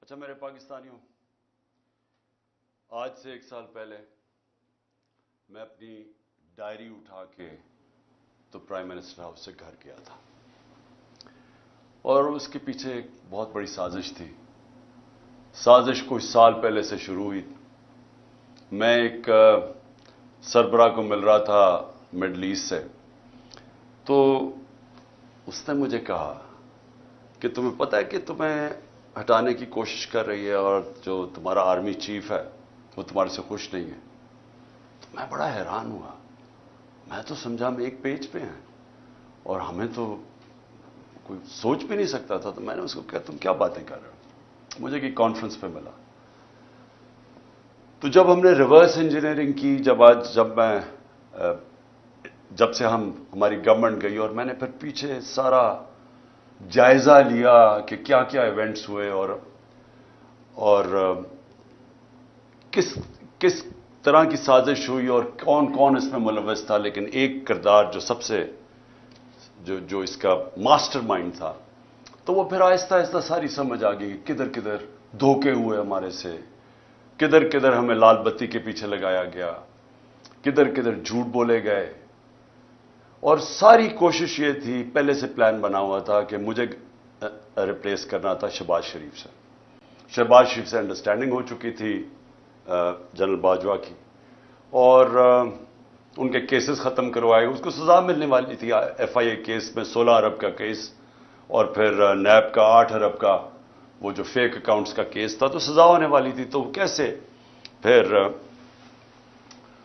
اچھا میرے پاکستانیوں، آج سے 1 سال پہلے میں اپنی ڈائری اٹھا کے تو پرائم منسٹر ہاؤس سے گھر گیا تھا، اور اس کے پیچھے ایک بہت بڑی سازش تھی۔ سازش کچھ سال پہلے سے شروع ہوئی۔ میں ایک سربراہ کو مل رہا تھا مڈل ایسٹ سے، تو اس نے مجھے کہا کہ تمہیں پتہ ہے کہ تمہیں ہٹانے کی کوشش کر رہی ہے، اور جو تمہارا آرمی چیف ہے وہ تمہارے سے خوش نہیں ہے۔ تو میں بڑا حیران ہوا، میں تو سمجھا ہم ایک پیج پہ ہیں اور ہمیں تو کوئی سوچ بھی نہیں سکتا تھا۔ تو میں نے اس کو کہا تم کیا باتیں کر رہے ہو؟ مجھے کہ کانفرنس پہ ملا، تو جب ہم نے ریورس انجینئرنگ کی، جب سے ہماری گورنمنٹ گئی، اور میں نے پھر پیچھے سارا جائزہ لیا کہ کیا کیا ایونٹس ہوئے اور کس طرح کی سازش ہوئی اور کون کون اس میں ملوث تھا، لیکن ایک کردار جو سب سے جو اس کا ماسٹر مائنڈ تھا، تو وہ پھر آہستہ آہستہ ساری سمجھ آ گئی۔ کدھر کدھر دھوکے ہوئے ہمارے سے، کدھر کدھر ہمیں لال بتی کے پیچھے لگایا گیا، کدھر کدھر جھوٹ بولے گئے، اور ساری کوشش یہ تھی، پہلے سے پلان بنا ہوا تھا کہ مجھے ریپلیس کرنا تھا شہباز شریف سے۔ شہباز شریف سے انڈرسٹینڈنگ ہو چکی تھی جنرل باجوہ کی، اور ان کے کیسز ختم کروائے، اس کو سزا ملنے والی تھی۔ ایف آئی اے کیس میں 16 ارب کا کیس، اور پھر نیب کا 8 ارب کا وہ جو فیک اکاؤنٹس کا کیس تھا، تو سزا ہونے والی تھی۔ تو کیسے پھر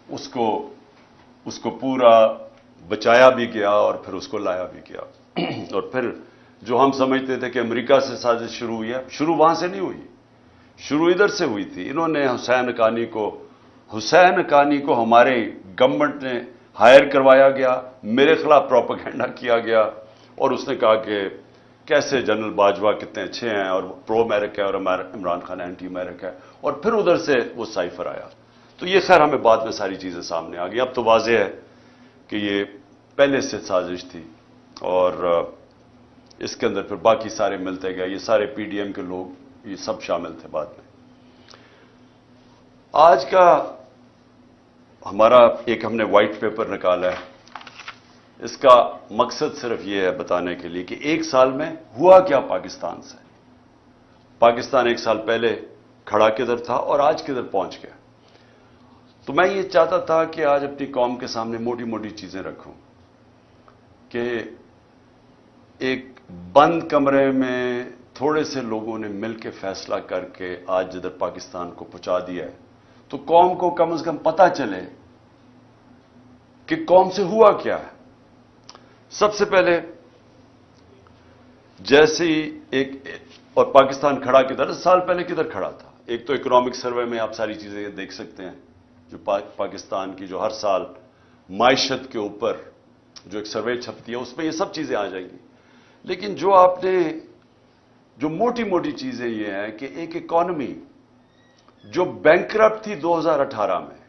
اس کو پورا بچایا بھی گیا اور پھر اس کو لایا بھی گیا۔ اور پھر جو ہم سمجھتے تھے کہ امریکہ سے سازش شروع ہوئی ہے، شروع وہاں سے نہیں ہوئی، شروع ادھر سے ہوئی تھی۔ انہوں نے حسین حقانی کو ہمارے گورنمنٹ نے ہائر کروایا گیا، میرے خلاف پروپیگنڈا کیا گیا، اور اس نے کہا کہ کیسے جنرل باجوہ کتنے اچھے ہیں اور پرو امریکہ ہے، اور عمران خان اینٹی امریکہ ہے، اور پھر ادھر سے وہ سائفر آیا۔ تو یہ خیر ہمیں بعد میں ساری چیزیں سامنے آ گئی۔ اب تو واضح ہے کہ یہ پہلے سے سازش تھی، اور اس کے اندر پھر باقی سارے ملتے گئے، یہ سارے پی ڈی ایم کے لوگ، یہ سب شامل تھے بعد میں۔ آج کا ہمارا ہم نے وائٹ پیپر نکالا ہے، اس کا مقصد صرف یہ ہے بتانے کے لیے کہ 1 سال میں ہوا کیا پاکستان سے، پاکستان 1 سال پہلے کھڑا کدھر تھا اور آج کدھر پہنچ گیا۔ تو میں یہ چاہتا تھا کہ آج اپنی قوم کے سامنے موٹی موٹی چیزیں رکھوں، کہ ایک بند کمرے میں تھوڑے سے لوگوں نے مل کے فیصلہ کر کے آج جدھر پاکستان کو پہنچا دیا ہے، تو قوم کو کم از کم پتہ چلے کہ قوم سے ہوا کیا ہے۔ سب سے پہلے جیسے اور پاکستان کھڑا کدھر، 10 سال پہلے کدھر کھڑا تھا؟ ایک تو اکنامک سروے میں آپ ساری چیزیں دیکھ سکتے ہیں، جو پاکستان کی جو ہر سال معیشت کے اوپر جو ایک سروے چھپتی ہے، اس میں یہ سب چیزیں آ جائیں گی۔ لیکن جو موٹی موٹی چیزیں یہ ہیں کہ ایک اکانومی جو بینکرپٹ تھی 2018 میں،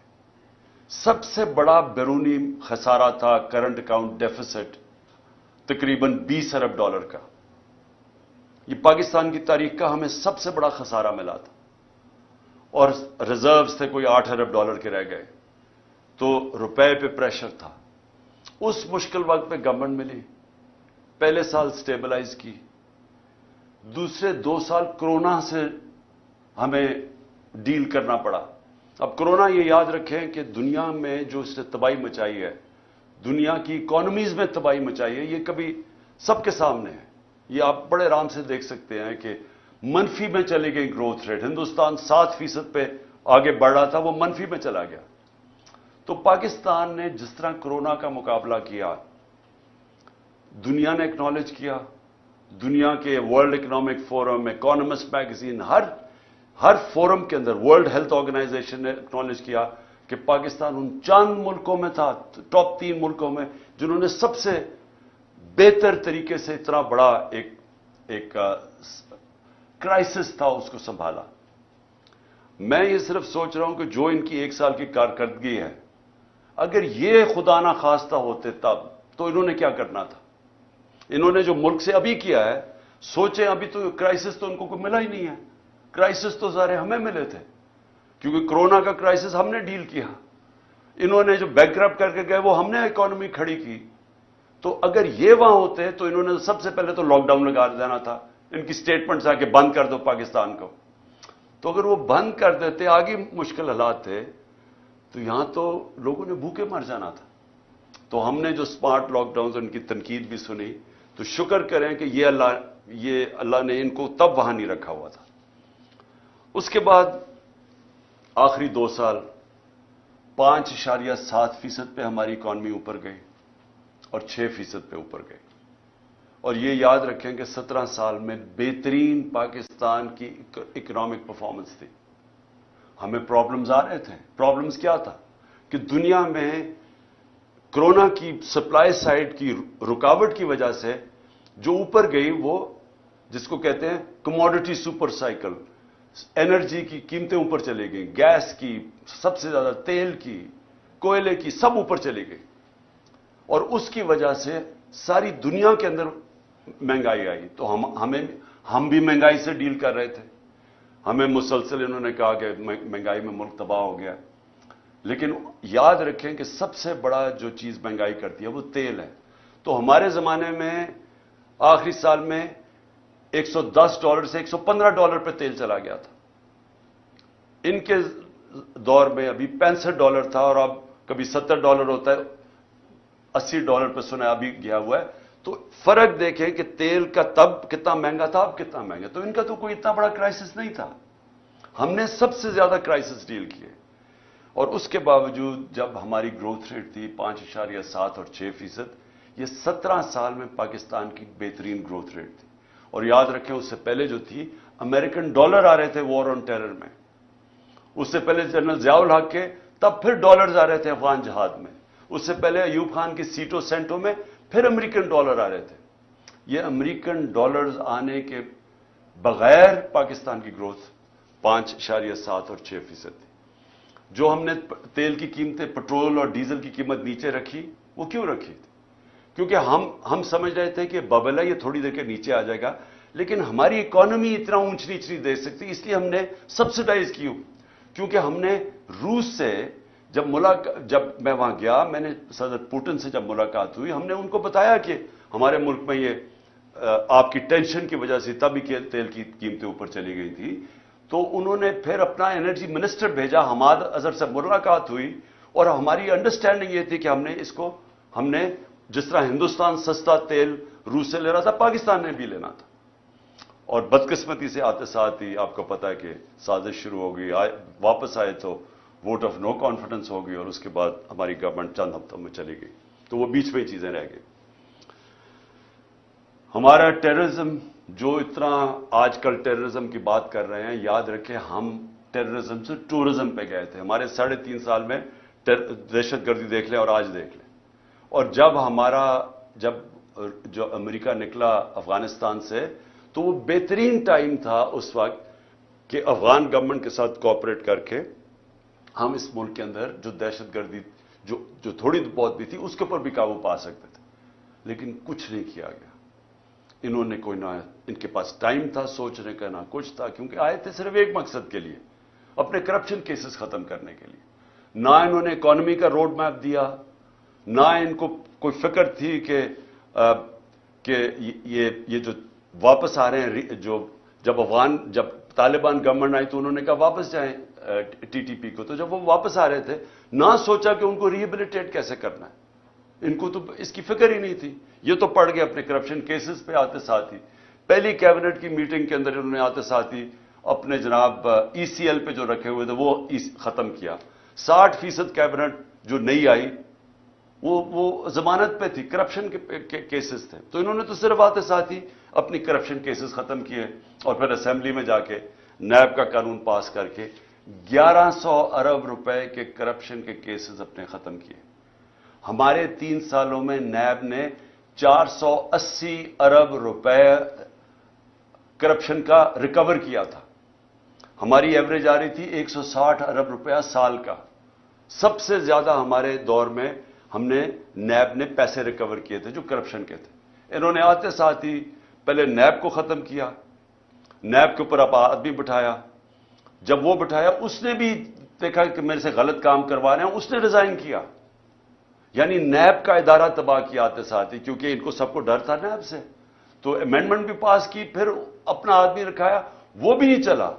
سب سے بڑا بیرونی خسارہ تھا، کرنٹ اکاؤنٹ ڈیفیسٹ تقریباً 20 ارب ڈالر کا۔ یہ پاکستان کی تاریخ کا ہمیں سب سے بڑا خسارہ ملا تھا، اور ریزروز تھے کوئی 8 ارب ڈالر کے رہ گئے، تو روپے پہ پریشر تھا۔ اس مشکل وقت پہ گورنمنٹ ملی، پہلے سال سٹیبلائز کی، دوسرے 2 سال کرونا سے ہمیں ڈیل کرنا پڑا۔ اب کرونا یہ یاد رکھیں کہ دنیا میں جو اس نے تباہی مچائی ہے، دنیا کی اکانومیز میں تباہی مچائی ہے، یہ کبھی سب کے سامنے ہے۔ یہ آپ بڑے آرام سے دیکھ سکتے ہیں کہ منفی میں چلی گئی گروتھ ریٹ، ہندوستان 7% پہ آگے بڑھ رہا تھا، وہ منفی میں چلا گیا۔ تو پاکستان نے جس طرح کرونا کا مقابلہ کیا، دنیا نے اکنالج کیا، دنیا کے World Economic Forum, Economist magazine, ہر فورم کے اندر، ورلڈ ہیلتھ آرگنائزیشن نے اکنالج کیا کہ پاکستان ان چند ملکوں میں تھا، ٹاپ 3 ملکوں میں، جنہوں نے سب سے بہتر طریقے سے اتنا بڑا ایک کرائسس تھا اس کو سنبھالا۔ میں یہ صرف سوچ رہا ہوں کہ جو ان کی 1 سال کی کارکردگی ہے، اگر یہ خدا نہ خواستہ ہوتے تب تو انہوں نے کیا کرنا تھا؟ انہوں نے جو ملک سے ابھی کیا ہے، سوچیں ابھی تو کرائسس تو ان کو کوئی ملا ہی نہیں ہے، کرائسس تو سارے ہمیں ملے تھے، کیونکہ کورونا کا کرائسس ہم نے ڈیل کیا. انہوں نے جو بینکرپٹ کر کے گئے وہ ہم نے اکانومی کھڑی کی. تو اگر یہ وہاں ہوتے تو انہوں نے سب سے پہلے تو لاک ڈاؤن لگا دینا تھا. ان کی سٹیٹمنٹس آ کے بند کر دو پاکستان کو. تو اگر وہ بند کر دیتے، آگے مشکل حالات تھے، تو یہاں تو لوگوں نے بھوکے مر جانا تھا. تو ہم نے جو سمارٹ لاک ڈاؤن ان کی تنقید بھی سنی، تو شکر کریں کہ یہ اللہ نے ان کو تب وہاں نہیں رکھا ہوا تھا. اس کے بعد آخری 2 سال 5.7% پہ ہماری اکانومی اوپر گئی اور 6% پہ اوپر گئی. اور یہ یاد رکھیں کہ 17 سال میں بہترین پاکستان کی اکنامک پرفارمنس تھی. ہمیں پرابلمز آ رہے تھے. پرابلمز کیا تھا کہ دنیا میں کرونا کی سپلائی سائڈ کی رکاوٹ کی وجہ سے جو اوپر گئی، وہ جس کو کہتے ہیں کموڈٹی سپر سائیکل، انرجی کی قیمتیں اوپر چلی گئیں، گیس کی سب سے زیادہ، تیل کی، کوئلے کی، سب اوپر چلی گئی. اور اس کی وجہ سے ساری دنیا کے اندر مہنگائی آئی. تو ہم بھی مہنگائی سے ڈیل کر رہے تھے. ہمیں مسلسل انہوں نے کہا کہ مہنگائی میں ملک تباہ ہو گیا. لیکن یاد رکھیں کہ سب سے بڑا جو چیز مہنگائی کرتی ہے وہ تیل ہے. تو ہمارے زمانے میں آخری سال میں $110 سے $115 پہ تیل چلا گیا تھا. ان کے دور میں ابھی $65 تھا، اور اب کبھی $70 ہوتا ہے، $80 پہ سنا ابھی گیا ہوا ہے. تو فرق دیکھیں کہ تیل کا تب کتنا مہنگا تھا، اب کتنا مہنگا. تو ان کا تو کوئی اتنا بڑا کرائسس نہیں تھا. ہم نے سب سے زیادہ کرائسس ڈیل کیے. اور اس کے باوجود جب ہماری گروتھ ریٹ تھی 5.7 اور 6%، یہ 17 سال میں پاکستان کی بہترین گروتھ ریٹ تھی. اور یاد رکھیں اس سے پہلے جو تھی، امریکن ڈالر آ رہے تھے وار آن ٹیرر میں. اس سے پہلے جنرل ضیاء الحق کے تب پھر ڈالرز آ رہے تھے افغان جہاد میں. اس سے پہلے ایوب خان کی سیٹوں سینٹوں میں پھر امریکن ڈالر آ رہے تھے. یہ امریکن ڈالرز آنے کے بغیر پاکستان کی گروتھ 5.7 اور 6% تھی. جو ہم نے تیل کی قیمتیں، پٹرول اور ڈیزل کی قیمت نیچے رکھی، وہ کیوں رکھی تھی؟ کیونکہ ہم سمجھ رہے تھے کہ ببل ہے، یہ تھوڑی دیر کے نیچے آ جائے گا، لیکن ہماری اکانومی اتنا اونچ نیچ نہیں دے سکتی، اس لیے ہم نے سبسڈائز کی. کیونکہ ہم نے روس سے جب میں وہاں گیا، میں نے صدر پوٹن سے جب ملاقات ہوئی، ہم نے ان کو بتایا کہ ہمارے ملک میں یہ آپ کی ٹینشن کی وجہ سے تبھی تیل کی قیمتیں اوپر چلی گئی تھی. تو انہوں نے پھر اپنا انرجی منسٹر بھیجا، حماد اظہر سے ملاقات ہوئی، اور ہماری انڈرسٹینڈنگ یہ تھی کہ ہم نے جس طرح ہندوستان سستا تیل روس سے لے رہا تھا، پاکستان نے بھی لینا تھا. اور بدقسمتی سے آتے ساتھ ہی آپ کو پتا ہے کہ سازش شروع ہو گئی. واپس آئے تو ووٹ آف نو کانفیڈنس ہو گئی، اور اس کے بعد ہماری گورنمنٹ چند ہفتوں میں چلی گئی. تو وہ بیچ میں چیزیں رہ گئی. ہمارا ٹیررزم، جو اتنا آج کل ٹیررزم کی بات کر رہے ہیں، یاد رکھیں ہم ٹیررزم سے ٹورزم پہ گئے تھے. ہمارے 3.5 سال میں دہشت گردی دیکھ لیں اور آج دیکھ لیں. اور جب جو امریکہ نکلا افغانستان سے، تو وہ بہترین ٹائم تھا اس وقت کہ افغان گورنمنٹ کے ساتھ کوآپریٹ کر کے ہم اس ملک کے اندر جو دہشت گردی جو تھوڑی بہت بھی تھی، اس کے اوپر بھی قابو پا سکتے تھے. لیکن کچھ نہیں کیا گیا. انہوں نے کوئی نہ، ان کے پاس ٹائم تھا سوچنے کا، نہ کچھ تھا، کیونکہ آئے تھے صرف ایک مقصد کے لیے، اپنے کرپشن کیسز ختم کرنے کے لیے. نہ انہوں نے اکانومی کا روڈ میپ دیا، نہ ان کو کوئی فکر تھی کہ یہ جو واپس آ رہے ہیں، جب طالبان گورنمنٹ آئی تو انہوں نے کہا واپس جائیں TTP کو. تو جب وہ واپس آ رہے تھے، نہ سوچا کہ ان کو ریہیبلیٹیٹ کیسے کرنا ہے. ان کو تو اس کی فکر ہی نہیں تھی. یہ تو پڑ گئے اپنے کرپشن کیسز پہ آتے ساتھ ہی. پہلی کیبنٹ کی میٹنگ کے اندر انہوں نے آتے ساتھ ہی اپنے جناب ECL پہ جو رکھے ہوئے تھے وہ ختم کیا. 60% کیبنٹ جو نہیں آئی وہ ضمانت پہ تھی، کرپشن کے کیسز تھے. تو انہوں نے تو صرف آتے ساتھ ہی اپنی کرپشن کیسز ختم کیے، اور پھر اسمبلی میں جا کے نیب کا قانون پاس کر کے 1100 ارب روپے کے کرپشن کے کیسز اپنے ختم کیے. ہمارے 3 سالوں میں نیب نے 480 ارب روپے کرپشن کا ریکور کیا تھا. ہماری ایوریج آ رہی تھی 160 ارب روپیہ سال کا. سب سے زیادہ ہمارے دور میں ہم نے نیب نے پیسے ریکور کیے تھے جو کرپشن کے تھے. انہوں نے آتے ساتھ ہی پہلے نیب کو ختم کیا، نیب کے اوپر آدمی بٹھایا، جب وہ بٹھایا اس نے بھی دیکھا کہ میرے سے غلط کام کروا رہے ہیں، اس نے ریزائن کیا. یعنی نیب کا ادارہ تباہ کیا آتے ساتھ ہی، کیونکہ ان کو سب کو ڈر تھا نیب سے. تو امینڈمنٹ بھی پاس کی، پھر اپنا آدمی رکھایا، وہ بھی نہیں چلا.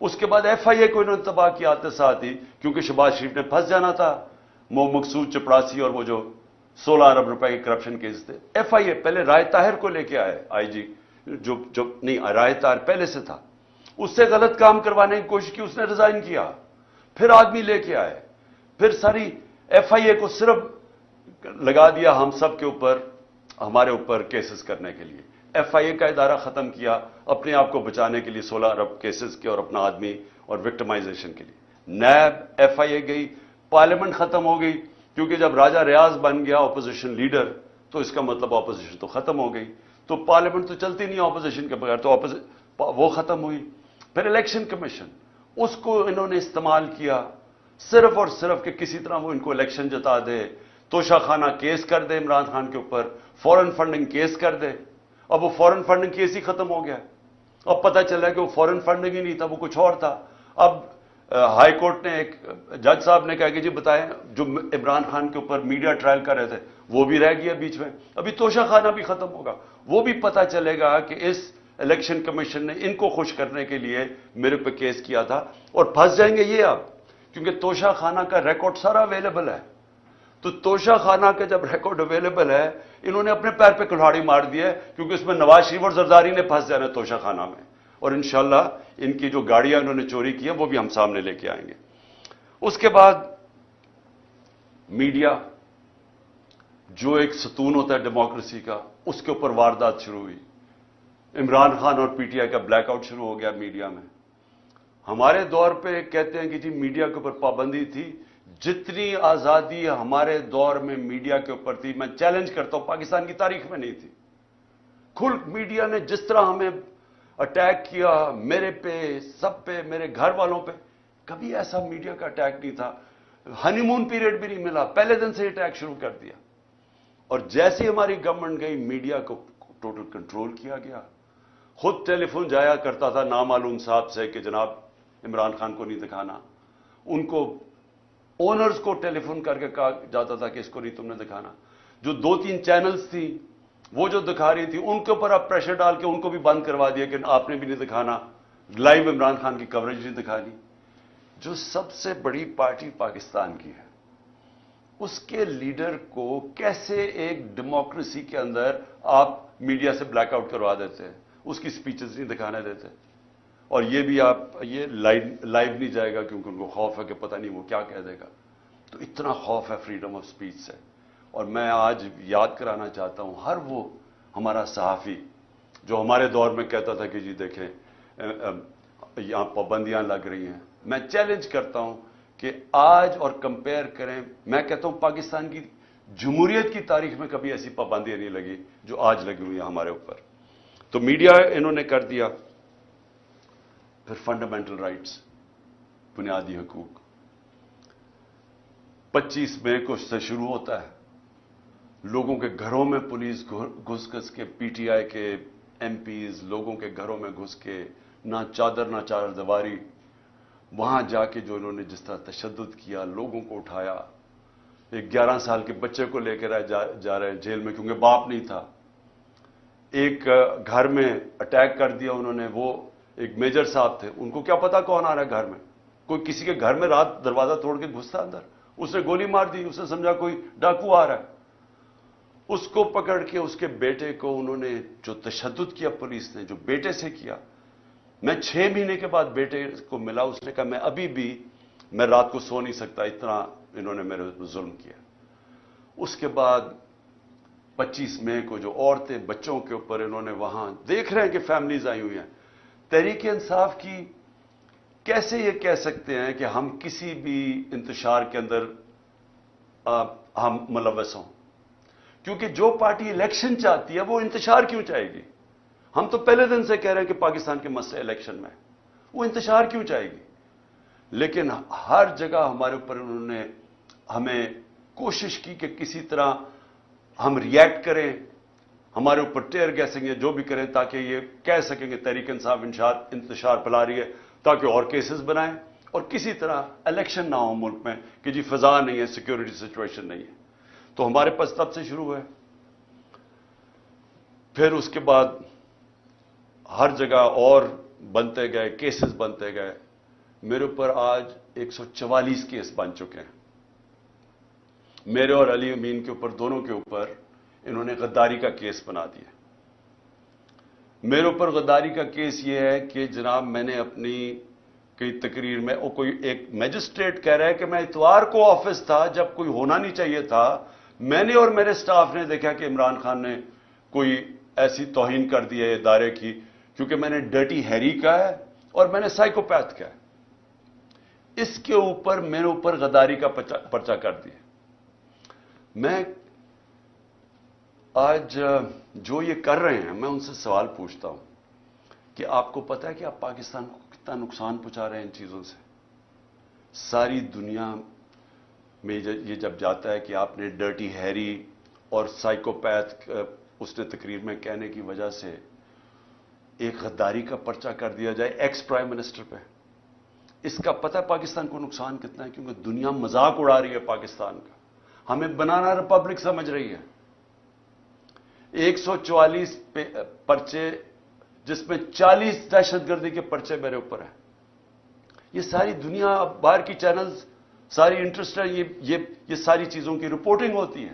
اس کے بعد ایف آئی اے کو انہوں نے تباہ کیا آتے ساتھ ہی، کیونکہ شہباز شریف نے پھنس جانا تھا. مقصود چپڑاسی اور وہ جو 16 ارب روپے کے کرپشن کیس تھے. ایف آئی اے پہلے رائے طاہر کو لے کے آئے آئی جی، جو نہیں، رائے طاہر پہلے سے تھا، اس سے غلط کام کروانے کی کوشش کی، اس نے ریزائن کیا. پھر آدمی لے کے آئے، پھر ساری ایف آئی اے کو صرف لگا دیا ہم سب کے اوپر، ہمارے اوپر کیسز کرنے کے لیے. ایف آئی اے کا ادارہ ختم کیا اپنے آپ کو بچانے کے لیے 16 ارب کیسز کے اور اپنا آدمی اور وکٹمائزیشن کے لیے. نیب، ایف آئی اے گئی، پارلیمنٹ ختم ہو گئی، کیونکہ جب راجہ ریاض بن گیا اپوزیشن لیڈر تو اس کا مطلب اپوزیشن تو ختم ہو گئی. تو پارلیمنٹ تو چلتی نہیں اپوزیشن کے بغیر، تو وہ ختم ہوئی. پھر الیکشن کمیشن، اس کو انہوں نے استعمال کیا صرف اور صرف کہ کسی طرح وہ ان کو الیکشن جتا دے. توشہ خانہ کیس کر دے عمران خان کے اوپر، فورن فنڈنگ کیس کر دے. اب وہ فورن فنڈنگ کیس ہی ختم ہو گیا. اب پتہ چلا کہ وہ فورن فنڈنگ ہی نہیں تھا، وہ کچھ اور تھا. اب ہائی کورٹ نے، ایک جج صاحب نے کہا کہ جی بتائیں، جو عمران خان کے اوپر میڈیا ٹرائل کر رہے تھے وہ بھی رہ گیا بیچ میں. ابھی توشہ خانہ بھی ختم ہوگا، وہ بھی پتہ چلے گا کہ اس الیکشن کمیشن نے ان کو خوش کرنے کے لیے میرے پہ کیس کیا تھا. اور پھنس جائیں گے یہ اب، کیونکہ توشہ خانہ کا ریکارڈ سارا اویلیبل ہے. تو توشہ خانہ کا جب ریکارڈ اویلیبل ہے، انہوں نے اپنے پیر پہ کلہاڑی مار دی ہے، کیونکہ اس میں نواز شریف اور زرداری نے پھنس جانا ہے توشہ خانہ میں. اور انشاءاللہ ان کی جو گاڑیاں انہوں نے چوری کی ہیں وہ بھی ہم سامنے لے کے آئیں گے. اس کے بعد میڈیا، جو ایک ستون ہوتا ہے ڈیموکریسی کا، اس کے اوپر واردات شروع ہوئی. عمران خان اور پی ٹی آئی کا بلیک آؤٹ شروع ہو گیا میڈیا میں. ہمارے دور پہ کہتے ہیں کہ جی میڈیا کے اوپر پابندی تھی. جتنی آزادی ہمارے دور میں میڈیا کے اوپر تھی، میں چیلنج کرتا ہوں، پاکستان کی تاریخ میں نہیں تھی. کھل میڈیا نے جس طرح ہمیں اٹیک کیا، میرے پہ، سب پہ، میرے گھر والوں پہ، کبھی ایسا میڈیا کا اٹیک نہیں تھا. ہنی مون پیریڈ بھی نہیں ملا، پہلے دن سے اٹیک شروع کر دیا. اور جیسی ہماری گورنمنٹ گئی، میڈیا کو ٹوٹل کنٹرول کیا گیا. خود ٹیلی فون جایا کرتا تھا نامعلوم صاحب سے کہ جناب عمران خان کو نہیں دکھانا. ان کو اونرز کو ٹیلی فون کر کے کہا جاتا تھا کہ اس کو نہیں تم نے دکھانا. جو 2-3 چینلز تھی وہ جو دکھا رہی تھی، ان کے اوپر آپ پریشر ڈال کے ان کو بھی بند کروا دیا کہ آپ نے بھی نہیں دکھانا، لائیو عمران خان کی کوریج نہیں دکھانی. جو سب سے بڑی پارٹی پاکستان کی ہے، اس کے لیڈر کو کیسے ایک ڈیموکریسی کے اندر آپ میڈیا سے بلیک آؤٹ کروا دیتے ہیں، اس کی سپیچز نہیں دکھانے دیتے. اور یہ بھی آپ، یہ لائیو نہیں جائے گا کیونکہ ان کو خوف ہے کہ پتہ نہیں وہ کیا کہہ دے گا. تو اتنا خوف ہے فریڈم آف سپیچ سے. اور میں آج یاد کرانا چاہتا ہوں ہر وہ ہمارا صحافی جو ہمارے دور میں کہتا تھا کہ جی دیکھیں یہاں پابندیاں لگ رہی ہیں. میں چیلنج کرتا ہوں کہ آج اور کمپیئر کریں. میں کہتا ہوں پاکستان کی جمہوریت کی تاریخ میں کبھی ایسی پابندیاں نہیں لگی جو آج لگی ہوئی ہیں ہمارے اوپر. تو میڈیا انہوں نے کر دیا. پھر فنڈامنٹل رائٹس، بنیادی حقوق. 25 مئی کو سے شروع ہوتا ہے. لوگوں کے گھروں میں پولیس گھس کے، پی ٹی آئی کے ایم پیز لوگوں کے گھروں میں گھس کے، نہ چادر نہ چادر دیواری، وہاں جا کے جو انہوں نے جس طرح تشدد کیا، لوگوں کو اٹھایا. ایک 11 سال کے بچے کو لے کر جا رہے ہیں جیل میں کیونکہ باپ نہیں تھا. ایک گھر میں اٹیک کر دیا انہوں نے. وہ ایک میجر صاحب تھے، ان کو کیا پتا کون آ رہا ہے گھر میں. کوئی کسی کے گھر میں رات دروازہ توڑ کے گھستا اندر، اس نے گولی مار دی، اس نے سمجھا کوئی ڈاکو آ رہا ہے. اس کو پکڑ کے اس کے بیٹے کو انہوں نے جو تشدد کیا پولیس نے، جو بیٹے سے کیا. میں 6 مہینے کے بعد بیٹے کو ملا، اس نے کہا میں ابھی بھی میں رات کو سو نہیں سکتا، اتنا انہوں نے میرے ظلم کیا. اس کے بعد 25 مئی کو جو عورتیں بچوں کے اوپر انہوں نے وہاں دیکھ رہے ہیں کہ فیملیز آئی ہوئی ہیں. تحریک انصاف کی کیسے یہ کہہ سکتے ہیں کہ ہم کسی بھی انتشار کے اندر ہم ملوث ہوں؟ کیونکہ جو پارٹی الیکشن چاہتی ہے وہ انتشار کیوں چاہے گی؟ ہم تو پہلے دن سے کہہ رہے ہیں کہ پاکستان کے مسئلے الیکشن میں، وہ انتشار کیوں چاہے گی؟ لیکن ہر جگہ ہمارے اوپر انہوں نے ہمیں کوشش کی کہ کسی طرح ہم ریئیکٹ کریں، ہمارے اوپر ٹیئر گیسنگ یا جو بھی کریں تاکہ یہ کہہ سکیں کہ تحریک انصاف انتشار پھیلا رہی ہے. تاکہ اور کیسز بنائیں اور کسی طرح الیکشن نہ ہو ملک میں کہ جی فضا نہیں ہے، سیکیورٹی سچویشن نہیں ہے. تو ہمارے پاس تب سے شروع ہوئے. پھر اس کے بعد ہر جگہ اور بنتے گئے، کیسز بنتے گئے. میرے اوپر آج 144 کیس بن چکے ہیں. میرے اور علی امین کے اوپر، دونوں کے اوپر انہوں نے غداری کا کیس بنا دیا. میرے اوپر غداری کا کیس یہ ہے کہ جناب میں نے اپنی کئی تقریر میں، کوئی ایک میجسٹریٹ کہہ رہا ہے کہ میں اتوار کو آفس تھا جب کوئی ہونا نہیں چاہیے تھا. میں نے اور میرے سٹاف نے دیکھا کہ عمران خان نے کوئی ایسی توہین کر دی ہے ادارے کی، کیونکہ میں نے ڈرٹی ہیری کا ہے اور میں نے سائیکوپیتھ کا ہے. اس کے اوپر میرے اوپر غداری کا پرچہ کر دیا. میں آج جو یہ کر رہے ہیں، میں ان سے سوال پوچھتا ہوں کہ آپ کو پتہ ہے کہ آپ پاکستان کو کتنا نقصان پہنچا رہے ہیں ان چیزوں سے؟ ساری دنیا میں یہ جب جاتا ہے کہ آپ نے ڈرٹی ہیری اور سائیکوپیتھ اس نے تقریر میں کہنے کی وجہ سے ایک غداری کا پرچہ کر دیا جائے ایکس پرائم منسٹر پہ. اس کا پتہ ہے پاکستان کو نقصان کتنا ہے؟ کیونکہ دنیا مذاق اڑا رہی ہے پاکستان کا، ہمیں بنانا ریپبلک سمجھ رہی ہے. 144 پرچے، جس میں 40 دہشت گردی کے پرچے میرے اوپر ہیں. یہ ساری دنیا، باہر کی چینلز ساری انٹرسٹ ہے، یہ ساری چیزوں کی رپورٹنگ ہوتی ہے.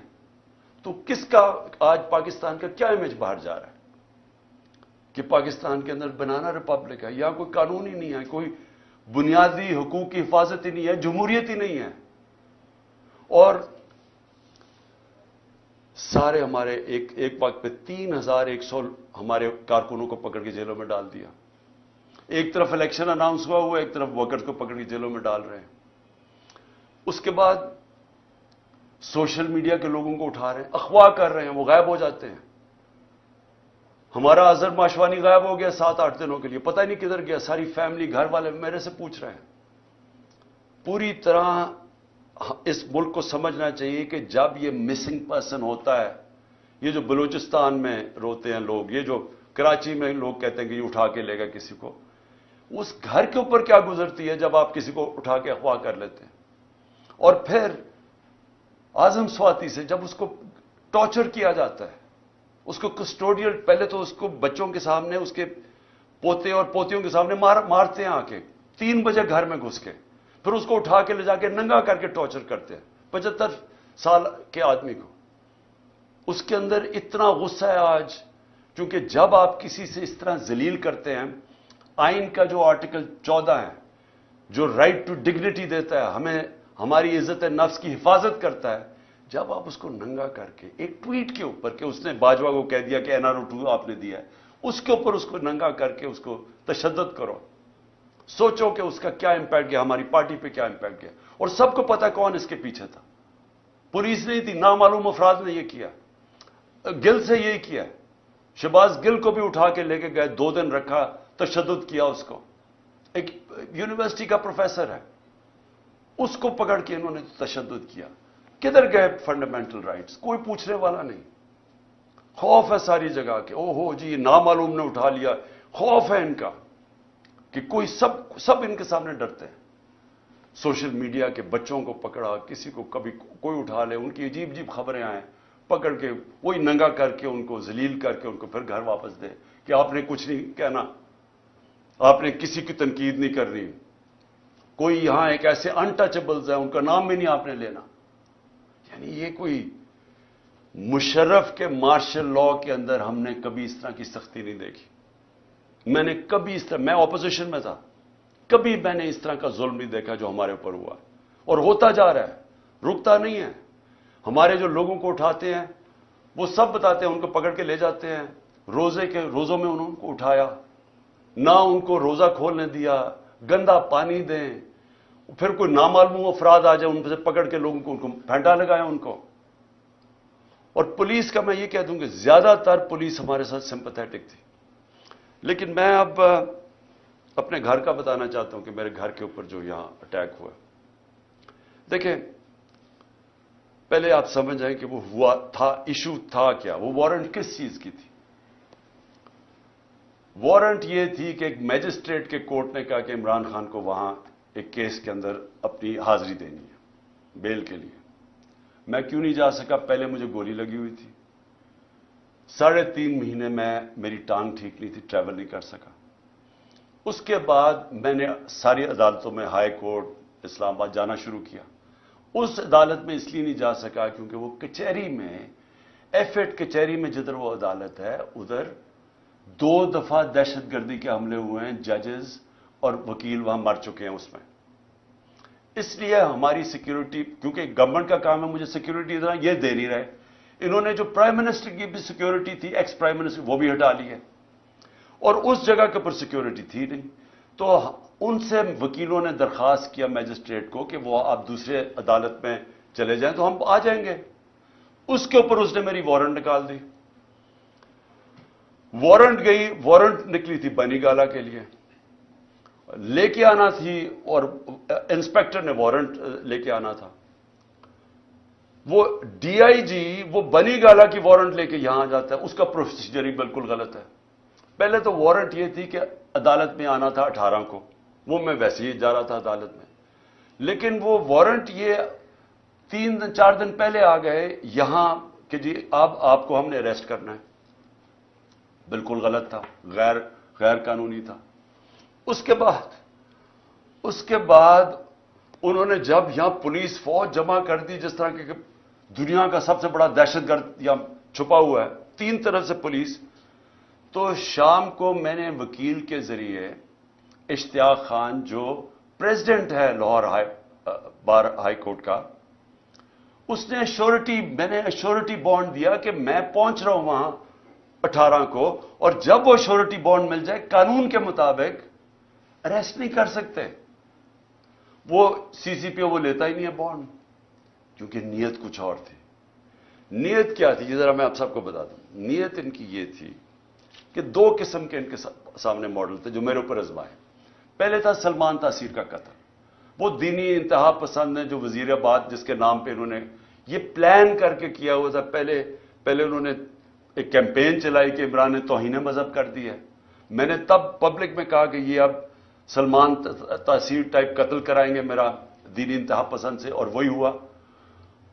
تو کس کا آج پاکستان کا کیا امیج باہر جا رہا ہے کہ پاکستان کے اندر بنانا ریپبلک ہے؟ یا کوئی قانون ہی نہیں ہے، کوئی بنیادی حقوق کی حفاظت ہی نہیں ہے، جمہوریت ہی نہیں ہے. اور سارے ہمارے ایک وقت پہ 3100 ہمارے کارکنوں کو پکڑ کے جیلوں میں ڈال دیا. ایک طرف الیکشن اناؤنس ہوا ایک طرف ورکرز کو پکڑ کے جیلوں میں ڈال رہے ہیں. اس کے بعد سوشل میڈیا کے لوگوں کو اٹھا رہے ہیں، اغوا کر رہے ہیں، وہ غائب ہو جاتے ہیں. ہمارا اظہر ماشوانی غائب ہو گیا 7-8 دنوں کے لیے، پتہ ہی نہیں کدھر گیا. ساری فیملی، گھر والے میرے سے پوچھ رہے ہیں. پوری طرح اس ملک کو سمجھنا چاہیے کہ جب یہ مسنگ پرسن ہوتا ہے، یہ جو بلوچستان میں روتے ہیں لوگ، یہ جو کراچی میں لوگ کہتے ہیں کہ یہ اٹھا کے لے گا کسی کو، اس گھر کے اوپر کیا گزرتی ہے جب آپ کسی کو اٹھا کے اغوا کر لیتے ہیں. اور پھر اعظم سواتی سے جب اس کو ٹارچر کیا جاتا ہے، اس کو کسٹوڈیل، پہلے تو اس کو بچوں کے سامنے، اس کے پوتے اور پوتیوں کے سامنے مارتے ہیں آ کے 3 بجے گھر میں گھس کے، پھر اس کو اٹھا کے لے جا کے ننگا کر کے ٹارچر کرتے ہیں 75 سال کے آدمی کو. اس کے اندر اتنا غصہ ہے آج، کیونکہ جب آپ کسی سے اس طرح ذلیل کرتے ہیں، آئین کا جو آرٹیکل 14 ہے جو رائٹ ٹو ڈگنیٹی دیتا ہے، ہمیں ہماری عزت نفس کی حفاظت کرتا ہے، جب آپ اس کو ننگا کر کے ایک ٹویٹ کے اوپر کہ اس نے باجوہ کو کہہ دیا کہ NRO 2 آپ نے دیا ہے، اس کے اوپر اس کو ننگا کر کے اس کو تشدد کرو، سوچو کہ اس کا کیا امپیکٹ گیا، ہماری پارٹی پہ کیا امپیکٹ گیا. اور سب کو پتا کون اس کے پیچھے تھا. پولیس نہیں تھی، نامعلوم افراد نے یہ کیا. گل سے یہی کیا. شہباز گل کو بھی اٹھا کے لے کے گئے، 2 دن رکھا، تشدد کیا اس کو. ایک یونیورسٹی کا پروفیسر ہے، اس کو پکڑ کے انہوں نے تشدد کیا. کدھر گئے فنڈامنٹل رائٹس؟ کوئی پوچھنے والا نہیں. خوف ہے ساری جگہ کہ او ہو جی نامعلوم نے اٹھا لیا. خوف ہے ان کا کہ کوئی سب ان کے سامنے ڈرتے ہیں. سوشل میڈیا کے بچوں کو پکڑا، کسی کو کبھی کوئی اٹھا لے، ان کی عجیب عجیب خبریں آئیں، پکڑ کے وہی ننگا کر کے ان کو ذلیل کر کے ان کو پھر گھر واپس دے کہ آپ نے کچھ نہیں کہنا، آپ نے کسی کی تنقید نہیں کرنی. کوئی یہاں ایک ایسے انٹچبلز ہیں، ان کا نام بھی نہیں آپ نے لینا. یعنی یہ کوئی مشرف کے مارشل لا کے اندر ہم نے کبھی اس طرح کی سختی نہیں دیکھی. میں نے کبھی اس طرح، میں اپوزیشن میں تھا، کبھی میں نے اس طرح کا ظلم نہیں دیکھا جو ہمارے اوپر ہوا اور ہوتا جا رہا ہے، رکتا نہیں ہے. ہمارے جو لوگوں کو اٹھاتے ہیں وہ سب بتاتے ہیں، ان کو پکڑ کے لے جاتے ہیں. روزوں میں انہوں کو اٹھایا، نہ ان کو روزہ کھولنے دیا، گندا پانی دیں، پھر کوئی نامعلوم افراد آ جائے ان سے پکڑ کے لوگوں کو ان کو پھینٹا لگایا ان کو. اور پولیس کا میں یہ کہہ دوں کہ زیادہ تر پولیس ہمارے ساتھ سمپیتھیٹک تھی. لیکن میں اب اپنے گھر کا بتانا چاہتا ہوں کہ میرے گھر کے اوپر جو یہاں اٹیک ہوا. دیکھیں پہلے آپ سمجھ جائیں کہ وہ ہوا تھا، ایشو تھا کیا، وہ وارنٹ کس چیز کی تھی. وارنٹ یہ تھی کہ ایک میجسٹریٹ کے کورٹ نے کہا کہ عمران خان کو وہاں ایک کیس کے اندر اپنی حاضری دینی ہے بیل کے لیے. میں کیوں نہیں جا سکا؟ پہلے مجھے گولی لگی ہوئی تھی. 3.5 مہینے میں میری ٹانگ ٹھیک نہیں تھی، ٹریول نہیں کر سکا. اس کے بعد میں نے ساری عدالتوں میں، ہائی کورٹ اسلام آباد جانا شروع کیا. اس عدالت میں اس لیے نہیں جا سکا کیونکہ وہ کچہری میں، ایف8 کچہری میں جدھر وہ عدالت ہے ادھر 2 دفعہ دہشت گردی کے حملے ہوئے ہیں. ججز اور وکیل وہاں مر چکے ہیں اس میں. اس لیے ہماری سیکیورٹی، کیونکہ گورنمنٹ کا کام ہے مجھے سیکیورٹی دینا، یہ دے نہیں رہے. انہوں نے جو پرائم منسٹر کی بھی سیکیورٹی تھی، ایکس پرائم منسٹر، وہ بھی ہٹا لی ہے، اور اس جگہ کے اوپر سیکیورٹی تھی نہیں. تو ان سے وکیلوں نے درخواست کیا میجسٹریٹ کو کہ وہ آپ دوسرے عدالت میں چلے جائیں تو ہم آ جائیں گے. اس کے اوپر اس نے میری وارنٹ نکال دی. وارنٹ نکلی تھی بنی گالا کے لیے، لے کے آنا تھی، اور انسپیکٹر نے وارنٹ لے کے آنا تھا. وہ ڈی آئی جی وہ بنی گالا کی وارنٹ لے کے یہاں جاتا ہے، اس کا پروسیجر ہی بالکل غلط ہے. پہلے تو وارنٹ یہ تھی کہ عدالت میں آنا تھا 18 کو، وہ میں ویسے ہی جا رہا تھا عدالت میں. لیکن وہ وارنٹ یہ 3-4 دن پہلے آ گئے یہاں کہ جی آپ کو ہم نے اریسٹ کرنا ہے. بالکل غلط تھا، غیر قانونی تھا. اس کے بعد انہوں نے جب یہاں پولیس فوج جمع کر دی، جس طرح کہ دنیا کا سب سے بڑا دہشت گرد یہاں چھپا ہوا ہے، 3 طرف سے پولیس. تو شام کو میں نے وکیل کے ذریعے اشتیاق خان جو پریزیڈنٹ ہے لاہور بار ہائی کورٹ کا، اس نے میں نے ایشورٹی بانڈ دیا کہ میں پہنچ رہا ہوں وہاں 18 کو، اور جب وہ ایشورٹی بانڈ مل جائے قانون کے مطابق اریسٹ نہیں کر سکتے. وہ سی پی او وہ لیتا ہی نہیں ہے بانڈ، کیونکہ نیت کچھ اور تھی. نیت کیا تھی یہ ذرا میں آپ سب کو بتا دوں. نیت ان کی یہ تھی کہ 2 قسم کے ان کے سامنے ماڈل تھے جو میرے اوپر آزمائے. پہلے تھا سلمان تاثیر کا قتل. وہ دینی انتہا پسند ہیں جو وزیر آباد جس کے نام پہ انہوں نے یہ پلان کر کے کیا ہوا تھا. پہلے انہوں نے ایک کیمپین چلائی کہ عمران نے توہین مذہب کر دی ہے. میں نے تب پبلک میں کہا کہ یہ اب سلمان تاثیر ٹائپ قتل کرائیں گے میرا دینی انتہا پسند سے، اور وہی ہوا.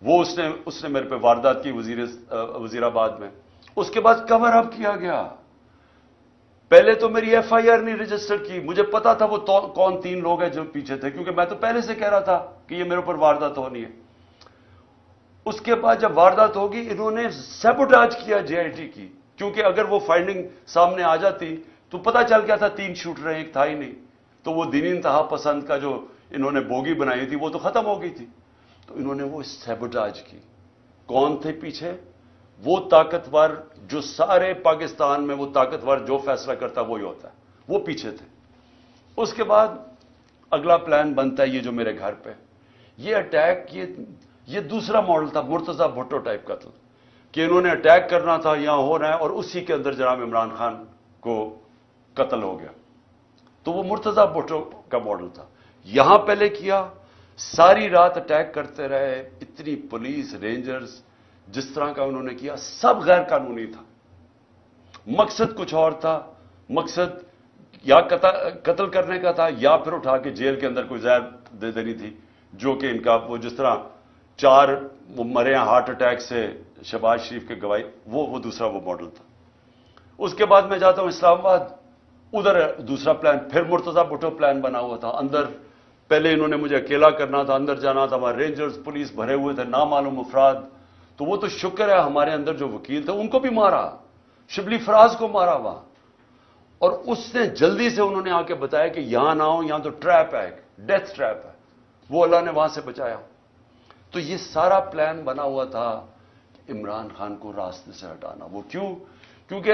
وہ اس نے میرے پہ واردات کی وزیر آباد میں. اس کے بعد کور اپ کیا گیا. پہلے تو میری ایف آئی آر نہیں رجسٹر کی. مجھے پتا تھا وہ کون 3 لوگ ہیں جو پیچھے تھے، کیونکہ میں تو پہلے سے کہہ رہا تھا کہ یہ میرے اوپر واردات ہونی ہے. اس کے بعد جب واردات ہوگی انہوں نے سیبوٹاج کیا جے آئی ٹی کی، کیونکہ اگر وہ فائنڈنگ سامنے آ جاتی تو پتا چل گیا تھا 3 شوٹر ہیں، ایک تھا ہی نہیں. تو وہ دینی انتہا پسند کا جو انہوں نے بوگی بنائی تھی وہ تو ختم ہو گئی تھی. تو انہوں نے وہ سیبوٹاج کی. کون تھے پیچھے؟ وہ طاقتور جو سارے پاکستان میں وہ طاقتور جو فیصلہ کرتا وہی ہوتا ہے، وہ پیچھے تھے. اس کے بعد اگلا پلان بنتا ہے یہ جو میرے گھر پہ یہ اٹیک، یہ دوسرا ماڈل تھا مرتضی بھٹو ٹائپ قتل، کہ انہوں نے اٹیک کرنا تھا، یہاں ہو رہا ہے، اور اسی کے اندر جناب عمران خان کو قتل ہو گیا. تو وہ مرتضی بھٹو کا ماڈل تھا. یہاں پہلے کیا، ساری رات اٹیک کرتے رہے، اتنی پولیس رینجرز، جس طرح کا انہوں نے کیا سب غیر قانونی تھا. مقصد کچھ اور تھا. مقصد یا قتل کرنے کا تھا، یا پھر اٹھا کے جیل کے اندر کوئی زہر دے دینی تھی، جو کہ ان کا وہ جس طرح 4 وہ مرے ہیں ہارٹ اٹیک سے شہباز شریف کے گواہی، وہ دوسرا وہ ماڈل تھا. اس کے بعد میں جاتا ہوں اسلام آباد، ادھر دوسرا پلان، پھر مرتضی بھٹو پلان بنا ہوا تھا. اندر پہلے انہوں نے مجھے اکیلا کرنا تھا، اندر جانا تھا، وہاں رینجرز پولیس بھرے ہوئے تھے، نامعلوم افراد. تو وہ تو شکر ہے ہمارے اندر جو وکیل تھے ان کو بھی مارا، شبلی فراز کو مارا وہاں. اور اس نے جلدی سے انہوں نے آ کے بتایا کہ یہاں نہ ہو، یہاں تو ٹریپ ہے، ڈیتھ ٹریپ ہے. وہ اللہ نے وہاں سے بچایا. تو یہ سارا پلان بنا ہوا تھا عمران خان کو راستے سے ہٹانا. وہ کیونکہ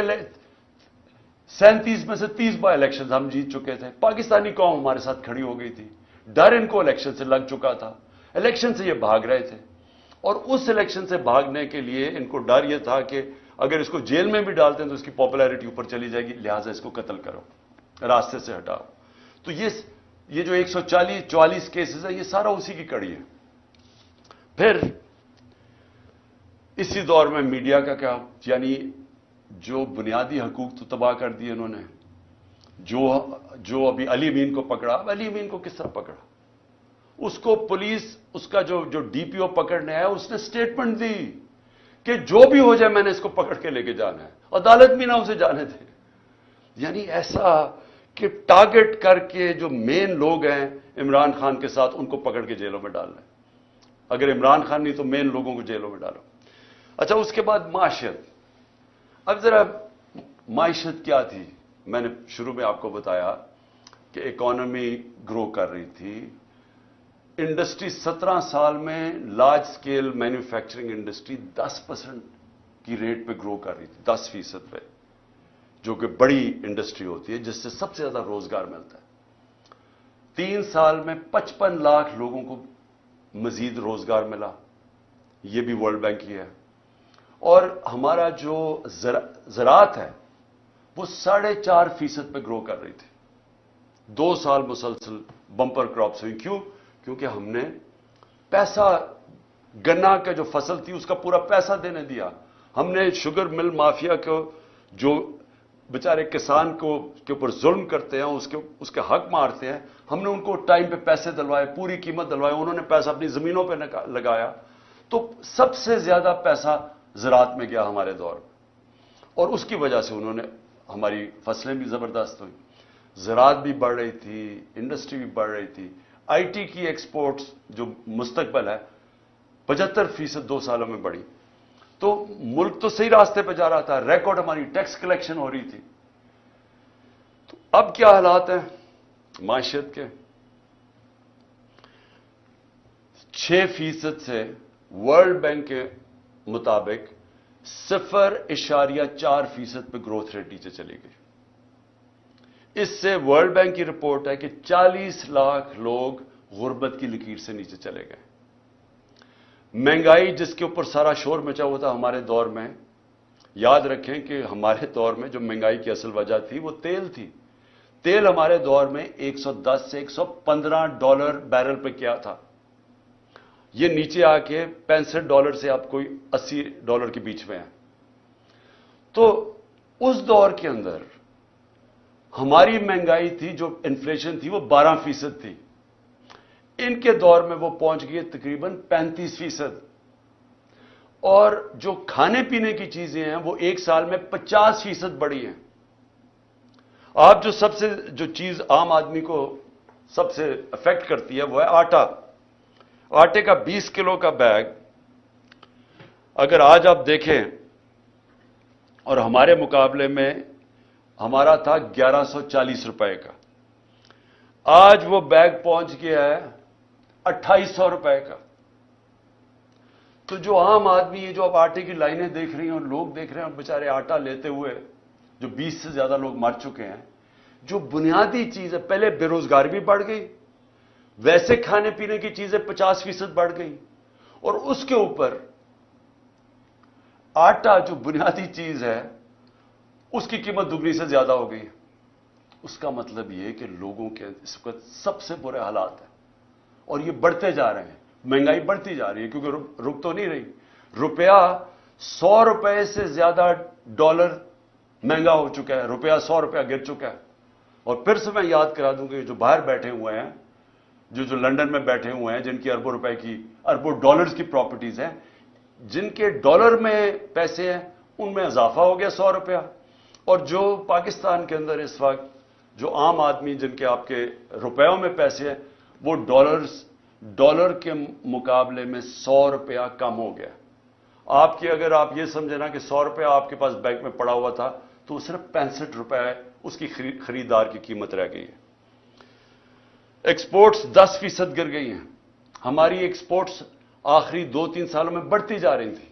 37 میں سے 30 بائی الیکشن ہم جیت چکے تھے. پاکستانی قوم ہمارے ساتھ کھڑی ہو گئی تھی. ڈر ان کو الیکشن سے لگ چکا تھا. الیکشن سے یہ بھاگ رہے تھے، اور اس الیکشن سے بھاگنے کے لیے ان کو ڈر یہ تھا کہ اگر اس کو جیل میں بھی ڈالتے ہیں تو اس کی پاپولیرٹی اوپر چلی جائے گی، لہٰذا اس کو قتل کرو، راستے سے ہٹاؤ. تو یہ جو 144 کیسز ہیں یہ سارا اسی کی کڑی ہے. پھر اسی دور میں میڈیا کا کیا، یعنی جو بنیادی حقوق تو تباہ کر دیے انہوں نے. جو ابھی علی امین کو پکڑا، علی امین کو کس طرح پکڑا؟ اس کو پولیس، اس کا جو ڈی پی او پکڑنے آیا، اس نے سٹیٹمنٹ دی کہ جو بھی ہو جائے میں نے اس کو پکڑ کے لے کے جانا ہے، عدالت بھی نہ اسے جانے تھے. یعنی ایسا کہ ٹارگٹ کر کے جو مین لوگ ہیں عمران خان کے ساتھ، ان کو پکڑ کے جیلوں میں ڈالنا ہے. اگر عمران خان نہیں تو مین لوگوں کو جیلوں میں ڈالو. اچھا، اس کے بعد معاشیت. اب ذرا معیشت کیا تھی؟ میں نے شروع میں آپ کو بتایا کہ اکانومی گرو کر رہی تھی. انڈسٹری 17 سال میں لارج سکیل مینوفیکچرنگ انڈسٹری 10% کی ریٹ پہ گرو کر رہی تھی، 10% پہ، جو کہ بڑی انڈسٹری ہوتی ہے جس سے سب سے زیادہ روزگار ملتا ہے. 3 سال میں 55 لاکھ لوگوں کو مزید روزگار ملا. یہ بھی ورلڈ بینک کی ہے. اور ہمارا جو زراعت ہے وہ 4.5% پہ گرو کر رہی تھی. 2 سال مسلسل بمپر کراپس ہوئی. کیوں؟ کیونکہ ہم نے پیسہ، گنا کا جو فصل تھی اس کا پورا پیسہ دینے دیا. ہم نے شوگر مل مافیا کو، جو بیچارے کسان کو کے اوپر ظلم کرتے ہیں، اس کے حق مارتے ہیں، ہم نے ان کو ٹائم پہ پیسے دلوائے، پوری قیمت دلوائے. انہوں نے پیسہ اپنی زمینوں پہ لگایا. تو سب سے زیادہ پیسہ زراعت میں گیا ہمارے دور میں، اور اس کی وجہ سے انہوں نے، ہماری فصلیں بھی زبردست ہوئی، زراعت بھی بڑھ رہی تھی، انڈسٹری بھی بڑھ رہی تھی. آئی ٹی کی ایکسپورٹس جو مستقبل ہے 75% 2 سالوں میں بڑھی. تو ملک تو صحیح راستے پہ جا رہا تھا، ریکارڈ ہماری ٹیکس کلیکشن ہو رہی تھی. تو اب کیا حالات ہیں معیشت کے؟ 6% سے ورلڈ بینک کے مطابق 0.4% پہ گروتھ ریٹ نیچے چلی گئی. اس سے ورلڈ بینک کی رپورٹ ہے کہ 40 لاکھ لوگ غربت کی لکیر سے نیچے چلے گئے. مہنگائی جس کے اوپر سارا شور مچا ہوا تھا ہمارے دور میں، یاد رکھیں کہ ہمارے دور میں جو مہنگائی کی اصل وجہ تھی وہ تیل تھی. تیل ہمارے دور میں 110 سے $115 بیرل پہ کیا تھا. یہ نیچے آ کے $65 سے آپ کوئی $80 کے بیچ میں ہے. تو اس دور کے اندر ہماری مہنگائی تھی، جو انفلیشن تھی، وہ 12% تھی. ان کے دور میں وہ پہنچ گئی تقریباً 35%. اور جو کھانے پینے کی چیزیں ہیں وہ 1 سال میں 50% بڑھی ہیں. آپ جو چیز عام آدمی کو سب سے افیکٹ کرتی ہے وہ ہے آٹا. آٹے کا 20 کلو کا بیگ اگر آج آپ دیکھیں، اور ہمارے مقابلے میں ہمارا تھا 1140 روپے کا، آج وہ بیگ پہنچ گیا ہے 2800 روپے کا. تو جو عام آدمی ہے، جو اب آٹے کی لائنیں دیکھ رہی ہیں اور لوگ دیکھ رہے ہیں بیچارے آٹا لیتے ہوئے، جو 20 سے زیادہ لوگ مر چکے ہیں. جو بنیادی چیز ہے، پہلے بے روزگاری بھی بڑھ گئی، ویسے کھانے پینے کی چیزیں 50% بڑھ گئی، اور اس کے اوپر آٹا جو بنیادی چیز ہے اس کی قیمت دگنی سے زیادہ ہو گئی. اس کا مطلب یہ کہ لوگوں کے اس وقت سب سے برے حالات ہیں، اور یہ بڑھتے جا رہے ہیں. مہنگائی بڑھتی جا رہی ہے کیونکہ رک تو نہیں رہی. روپیہ 100 روپے سے زیادہ ڈالر مہنگا ہو چکا ہے. روپیہ 100 روپیہ گر چکا ہے. اور پھر سے میں یاد کرا دوں کہ جو باہر بیٹھے ہوئے ہیں، جو لنڈن میں بیٹھے ہوئے ہیں، جن کی اربوں ڈالرز کی پراپرٹیز ہیں، جن کے ڈالر میں پیسے ہیں، ان میں اضافہ ہو گیا 100 روپیہ. اور جو پاکستان کے اندر اس وقت جو عام آدمی جن کے آپ کے روپیوں میں پیسے ہیں، وہ ڈالر کے مقابلے میں 100 روپیہ کم ہو گیا. اگر آپ یہ سمجھیں نا کہ 100 روپیہ آپ کے پاس بینک میں پڑا ہوا تھا، تو صرف 65 روپے اس کی خریدار کی قیمت رہ گئی ہے. ایکسپورٹس 10% گر گئی ہیں. ہماری ایکسپورٹس آخری 2-3 سالوں میں بڑھتی جا رہی تھی.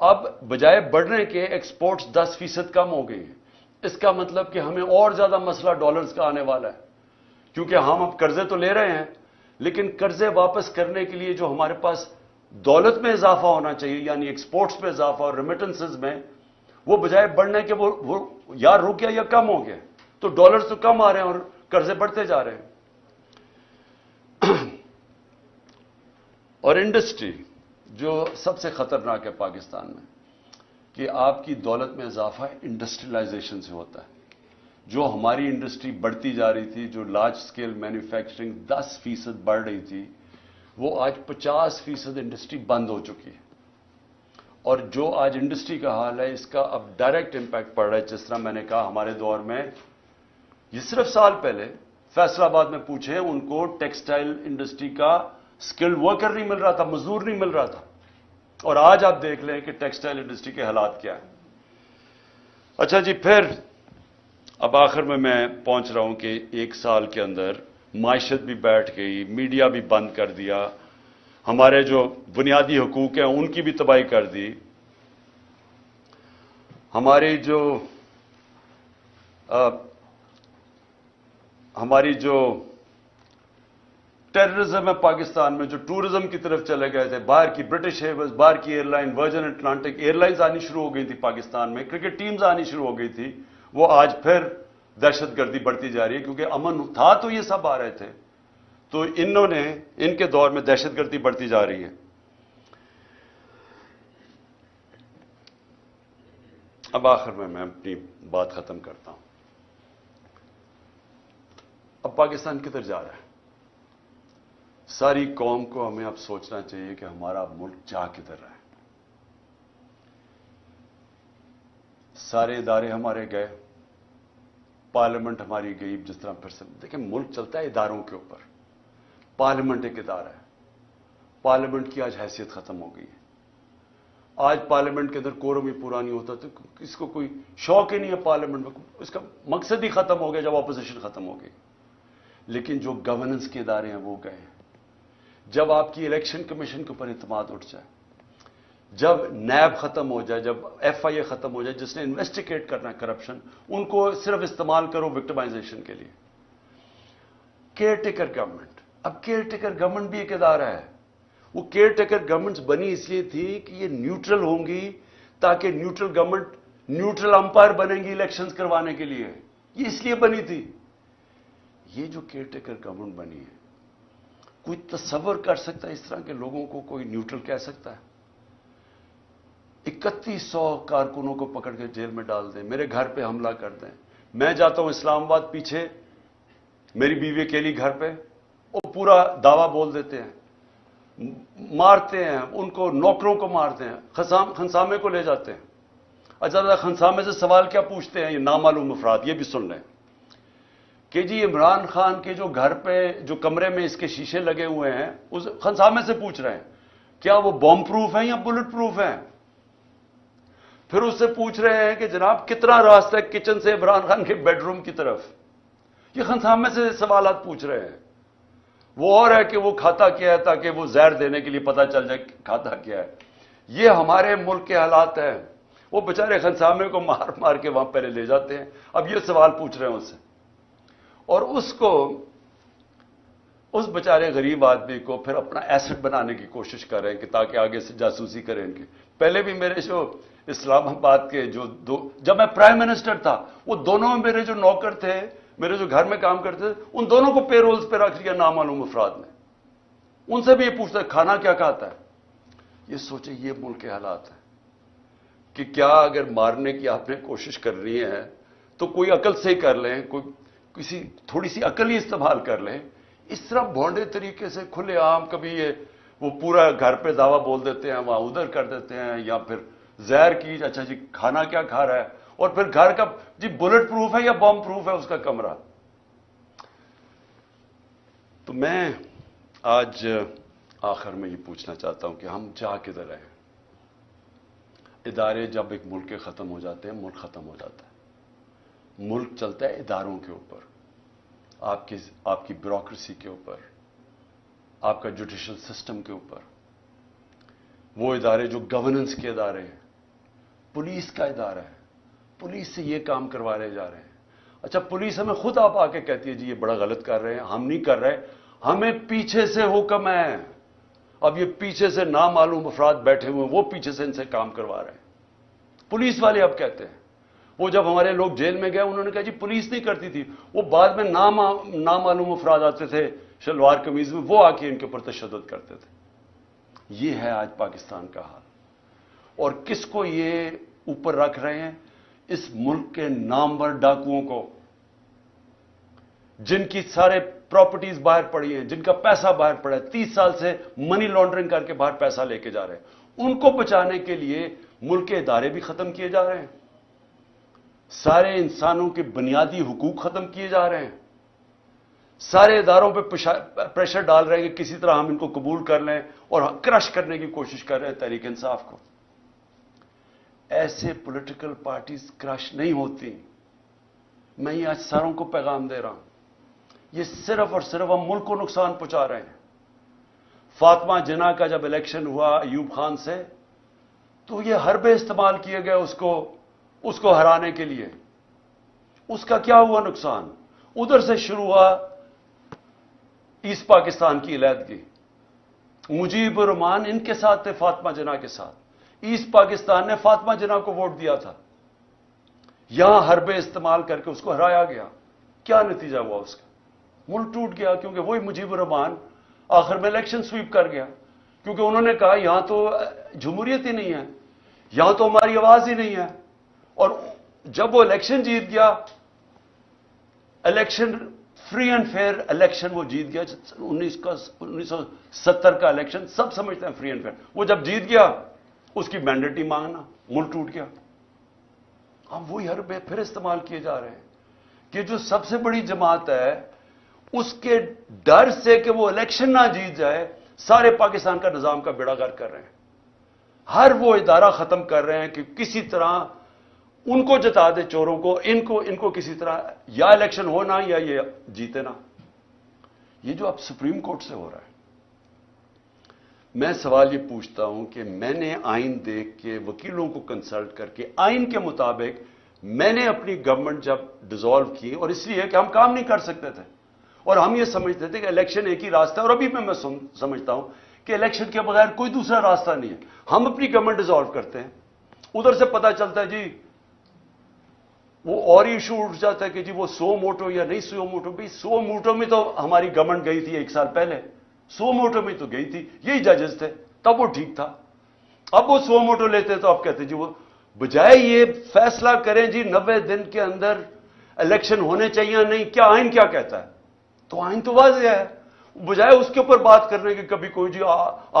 اب بجائے بڑھنے کے ایکسپورٹس 10% کم ہو گئی ہیں. اس کا مطلب کہ ہمیں اور زیادہ مسئلہ ڈالرز کا آنے والا ہے، کیونکہ ہم اب قرضے تو لے رہے ہیں، لیکن قرضے واپس کرنے کے لیے جو ہمارے پاس دولت میں اضافہ ہونا چاہیے، یعنی ایکسپورٹس میں اضافہ اور ریمیٹنسز میں، وہ بجائے بڑھنے کے وہ یا رک گیا یا کم ہو گیا. تو ڈالرز تو کم آ رہے ہیں اور قرضے بڑھتے جا رہے ہیں. اور انڈسٹری جو سب سے خطرناک ہے پاکستان میں، کہ آپ کی دولت میں اضافہ انڈسٹریلائزیشن سے ہوتا ہے. جو ہماری انڈسٹری بڑھتی جا رہی تھی, جو لارج سکیل مینوفیکچرنگ 10% بڑھ رہی تھی, وہ آج 50% انڈسٹری بند ہو چکی ہے. اور جو آج انڈسٹری کا حال ہے, اس کا اب ڈائریکٹ امپیکٹ پڑ رہا ہے. جس طرح میں نے کہا, ہمارے دور میں یہ صرف سال پہلے فیصل آباد میں پوچھیں, ان کو ٹیکسٹائل انڈسٹری کا اسکلڈ ورکر نہیں مل رہا تھا, مزدور نہیں مل رہا تھا. اور آج آپ دیکھ لیں کہ ٹیکسٹائل انڈسٹری کے حالات کیا ہیں. اچھا جی, پھر اب آخر میں پہنچ رہا ہوں کہ 1 سال کے اندر معیشت بھی بیٹھ گئی, میڈیا بھی بند کر دیا, ہمارے جو بنیادی حقوق ہیں ان کی بھی تباہی کر دی, ہماری جو ٹیررزم ہے پاکستان میں, جو ٹورزم کی طرف چلے گئے تھے, باہر کی برٹش ایئرویز, باہر کی airline, Virgin Atlantic airlines آنی شروع ہو گئی تھی پاکستان میں, کرکٹ ٹیمز آنی شروع ہو گئی تھی, وہ آج پھر دہشت گردی بڑھتی جا رہی ہے. کیونکہ امن تھا تو یہ سب آ رہے تھے, تو ان کے دور میں دہشت گردی بڑھتی جا رہی ہے. اب آخر میں اپنی بات ختم کرتا ہوں. اب پاکستان کدھر جا رہا ہے؟ ساری قوم کو ہمیں اب سوچنا چاہیے کہ ہمارا ملک جا کدھر رہا ہے. سارے ادارے ہمارے گئے, پارلیمنٹ ہماری گئی. جس طرح پھر سے دیکھیں, ملک چلتا ہے اداروں کے اوپر. پارلیمنٹ ایک ادارہ ہے, پارلیمنٹ کی آج حیثیت ختم ہو گئی ہے. آج پارلیمنٹ کے اندر کورم ہی پورا نہیں ہوتا, تو اس کو کوئی شوق ہی نہیں ہے پارلیمنٹ میں, اس کا مقصد ہی ختم ہو گیا جب اپوزیشن ختم ہو گئی. لیکن جو گورننس کے ادارے ہیں وہ گئے ہیں. جب آپ کی الیکشن کمیشن کے اوپر اعتماد اٹھ جائے, جب نیب ختم ہو جائے, جب ایف آئی اے ختم ہو جائے, جس نے انویسٹیگیٹ کرنا ہے کرپشن, ان کو صرف استعمال کرو وکٹمائزیشن کے لیے. کیئر ٹیکر گورنمنٹ, اب کیئر ٹیکر گورنمنٹ بھی ایک ادارہ ہے. وہ کیئر ٹیکر گورنمنٹس بنی اس لیے تھی کہ یہ نیوٹرل ہوں گی, تاکہ نیوٹرل گورنمنٹ نیوٹرل امپائر بنیں گی الیکشنز کروانے کے لیے. یہ اس لیے بنی تھی. یہ جو کیئر ٹیکر گورنمنٹ بنی ہے, کوئی تصور کر سکتا ہے اس طرح کے لوگوں کو کوئی نیوٹرل کہہ سکتا ہے؟ 3100 کارکنوں کو پکڑ کے جیل میں ڈال دیں, میرے گھر پہ حملہ کر دیں. میں جاتا ہوں اسلام آباد, پیچھے میری بیوی اکیلی گھر پہ, وہ پورا دعویٰ بول دیتے ہیں, مارتے ہیں ان کو, نوکروں کو مارتے ہیں, خنسامے کو لے جاتے ہیں. اچھا, خنسامے سے سوال کیا پوچھتے ہیں یہ نامعلوم افراد؟ یہ بھی سن لیں کہ جی عمران خان کے جو گھر پہ جو کمرے میں اس کے شیشے لگے ہوئے ہیں, اس خنسامے سے پوچھ رہے ہیں کیا وہ بم پروف ہیں یا بلٹ پروف ہیں. پھر اس سے پوچھ رہے ہیں کہ جناب کتنا راستہ ہے کچن سے عمران خان کے بیڈ روم کی طرف. یہ خنسامے سے سوالات پوچھ رہے ہیں. وہ اور ہے کہ وہ کھاتا کیا ہے, تاکہ وہ زہر دینے کے لیے پتہ چل جائے کھاتا کیا ہے. یہ ہمارے ملک کے حالات ہیں. وہ بیچارے خنسامے کو مار مار کے وہاں پہلے لے جاتے ہیں. اب یہ سوال پوچھ رہے ہیں اس سے, اور اس بیچارے غریب آدمی کو پھر اپنا ایسٹ بنانے کی کوشش کر رہے ہیں کہ تاکہ آگے سے جاسوسی کریں ان کی. پہلے بھی میرے جو اسلام آباد کے جب میں پرائم منسٹر تھا, وہ دونوں میرے جو نوکر تھے, میرے جو گھر میں کام کرتے تھے, ان دونوں کو پے رولز پہ رکھ لیا نامعلوم افراد نے. ان سے بھی یہ پوچھتا ہے کھانا کیا کھاتا ہے. یہ سوچیں, یہ ملک کے حالات ہیں کہ کیا اگر مارنے کی آپ نے کوشش کر رہی ہے تو کوئی عقل سے ہی کر لیں, کسی تھوڑی سی عقل ہی استعمال کر لیں. اس طرح بھونڈے طریقے سے کھلے عام کبھی وہ پورا گھر پہ دعویٰ بول دیتے ہیں, وہاں ادھر کر دیتے ہیں, یا پھر زہر کی, اچھا جی کھانا کیا کھا رہا ہے, اور پھر گھر کا جی بلٹ پروف ہے یا بم پروف ہے اس کا کمرہ. تو میں آج آخر میں یہ پوچھنا چاہتا ہوں کہ ہم جا کدھر رہے ہیں. ادارے جب ایک ملک کے ختم ہو جاتے ہیں, ملک ختم ہو جاتا ہے. ملک چلتا ہے اداروں کے اوپر, آپ کی بیوروکریسی کے اوپر, آپ کا جوڈیشل سسٹم کے اوپر. وہ ادارے جو گورننس کے ادارے ہیں, پولیس کا ادارہ ہے, پولیس سے یہ کام کروانے جا رہے ہیں. اچھا, پولیس ہمیں خود آپ آ کے کہتی ہے جی یہ بڑا غلط کر رہے ہیں, ہم نہیں کر رہے, ہمیں پیچھے سے حکم ہے. اب یہ پیچھے سے نامعلوم افراد بیٹھے ہوئے ہیں, وہ پیچھے سے ان سے کام کروا رہے ہیں. پولیس والے اب کہتے ہیں. وہ جب ہمارے لوگ جیل میں گئے, انہوں نے کہا جی پولیس نہیں کرتی تھی, وہ بعد میں نامعلوم افراد آتے تھے شلوار قمیض میں, وہ آ کے ان کے اوپر تشدد کرتے تھے. یہ ہے آج پاکستان کا حال. اور کس کو یہ اوپر رکھ رہے ہیں؟ اس ملک کے نامور ڈاکوؤں کو, جن کی سارے پراپرٹیز باہر پڑی ہیں, جن کا پیسہ باہر پڑا ہے, 30 سال سے منی لانڈرنگ کر کے باہر پیسہ لے کے جا رہے ہیں, ان کو بچانے کے لیے ملک کے ادارے بھی ختم کیے جا رہے ہیں, سارے انسانوں کے بنیادی حقوق ختم کیے جا رہے ہیں, سارے اداروں پہ پریشر ڈال رہے ہیں کہ کسی طرح ہم ان کو قبول کر لیں اور کرش کرنے کی کوشش کر رہے ہیں تحریک انصاف کو. ایسے پولیٹیکل پارٹیز کرش نہیں ہوتی. میں یہ آج ساروں کو پیغام دے رہا ہوں, یہ صرف اور صرف ہم ملک کو نقصان پہنچا رہے ہیں. فاطمہ جناح کا جب الیکشن ہوا ایوب خان سے, تو یہ حربے استعمال کیے گئے اس کو ہرانے کے لیے. اس کا کیا ہوا نقصان؟ ادھر سے شروع ہوا ایسٹ پاکستان کی علیحدگی. مجیب الرحمان ان کے ساتھ تھے, فاطمہ جناح کے ساتھ. ایسٹ پاکستان نے فاطمہ جناح کو ووٹ دیا تھا. یہاں حربے استعمال کر کے اس کو ہرایا گیا. کیا نتیجہ ہوا اس کا؟ ملک ٹوٹ گیا, کیونکہ وہی مجیب الرحمان آخر میں الیکشن سویپ کر گیا, کیونکہ انہوں نے کہا یہاں تو جمہوریت ہی نہیں ہے, یہاں تو ہماری آواز ہی نہیں ہے. اور جب وہ الیکشن جیت گیا, election free and fair election وہ جیت گیا, 1970 کا الیکشن سب سمجھتے ہیں فری اینڈ فیئر. وہ جب جیت گیا اس کی مینڈیٹ ہی مانگنا, ملک ٹوٹ گیا. اب وہی حربے پھر استعمال کیے جا رہے ہیں کہ جو سب سے بڑی جماعت ہے اس کے ڈر سے کہ وہ الیکشن نہ جیت جائے, سارے پاکستان کا نظام کا بیڑا غرق کر رہے ہیں. ہر وہ ادارہ ختم کر رہے ہیں کہ کسی طرح ان کو جتا دے, چوروں کو, ان کو کسی طرح یا الیکشن ہونا یا یہ جیتے نا. یہ جو اب سپریم کورٹ سے ہو رہا ہے, میں سوال یہ پوچھتا ہوں کہ میں نے آئین دیکھ کے, وکیلوں کو کنسلٹ کر کے, آئین کے مطابق میں نے اپنی گورنمنٹ جب ڈیزالو کی, اور اس لیے کہ ہم کام نہیں کر سکتے تھے اور ہم یہ سمجھتے تھے کہ الیکشن ایک ہی راستہ ہے, اور ابھی میں سمجھتا ہوں کہ الیکشن کے بغیر کوئی دوسرا راستہ نہیں ہے. ہم اپنی گورنمنٹ ڈیزالو کرتے ہیں, ادھر سے پتا چلتا ہے جی وہ اور ایشو اٹھ جاتا ہے کہ جی وہ 100 موٹو یا نہیں 100 موٹو. بھی 100 موٹو میں تو ہماری گورنمنٹ گئی تھی 1 سال پہلے, 100 موٹو میں تو گئی تھی, یہی ججز تھے, تب وہ ٹھیک تھا. اب وہ 100 موٹو لیتے تو اب کہتے جی وہ بجائے یہ فیصلہ کریں جی 90 دن کے اندر الیکشن ہونے چاہیے یا نہیں, کیا آئین کیا کہتا ہے؟ تو آئین تو واضح ہے. بجائے اس کے اوپر بات کرنے کہ کبھی کوئی جی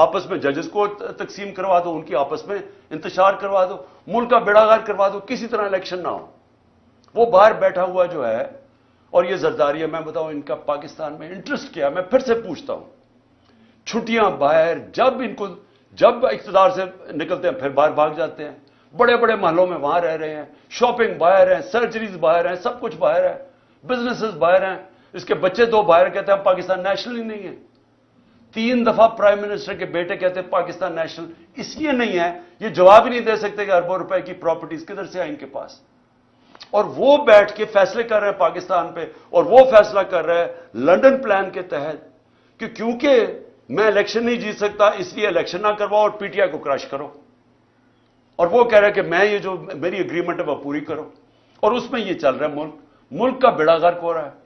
آپس میں ججز کو تقسیم کروا دو, ان کی آپس میں انتشار کروا دو, ملک کا بیڑا غرق کروا دو, کسی طرح الیکشن نہ ہو. وہ باہر بیٹھا ہوا جو ہے, اور یہ زرداری, میں بتاؤں ان کا پاکستان میں انٹرسٹ کیا. میں پھر سے پوچھتا ہوں, چھٹیاں باہر, جب اقتدار سے نکلتے ہیں پھر باہر بھاگ جاتے ہیں, بڑے بڑے محلوں میں وہاں رہ رہے ہیں, شاپنگ باہر ہیں, سرجریز باہر ہیں, سب کچھ باہر ہے, بزنسز باہر ہیں, اس کے بچے 2 باہر کہتے ہیں پاکستان نیشنل ہی نہیں ہے. 3 دفعہ پرائم منسٹر کے بیٹے کہتے ہیں پاکستان نیشنل اس لیے نہیں ہے, یہ جواب ہی نہیں دے سکتے کہ اربوں روپے کی پراپرٹیز کدھر سے آئیں ان کے پاس. اور وہ بیٹھ کے فیصلے کر رہے ہیں پاکستان پہ, اور وہ فیصلہ کر رہے ہیں لنڈن پلان کے تحت کہ کیونکہ میں الیکشن نہیں جیت سکتا اس لیے الیکشن نہ کرواؤ اور پی ٹی آئی کو کرش کرو. اور وہ کہہ رہے ہیں کہ میں یہ جو میری اگریمنٹ ہے وہ پوری کرو, اور اس میں یہ چل رہا ہے, ملک کا بیڑا غرق ہو رہا ہے,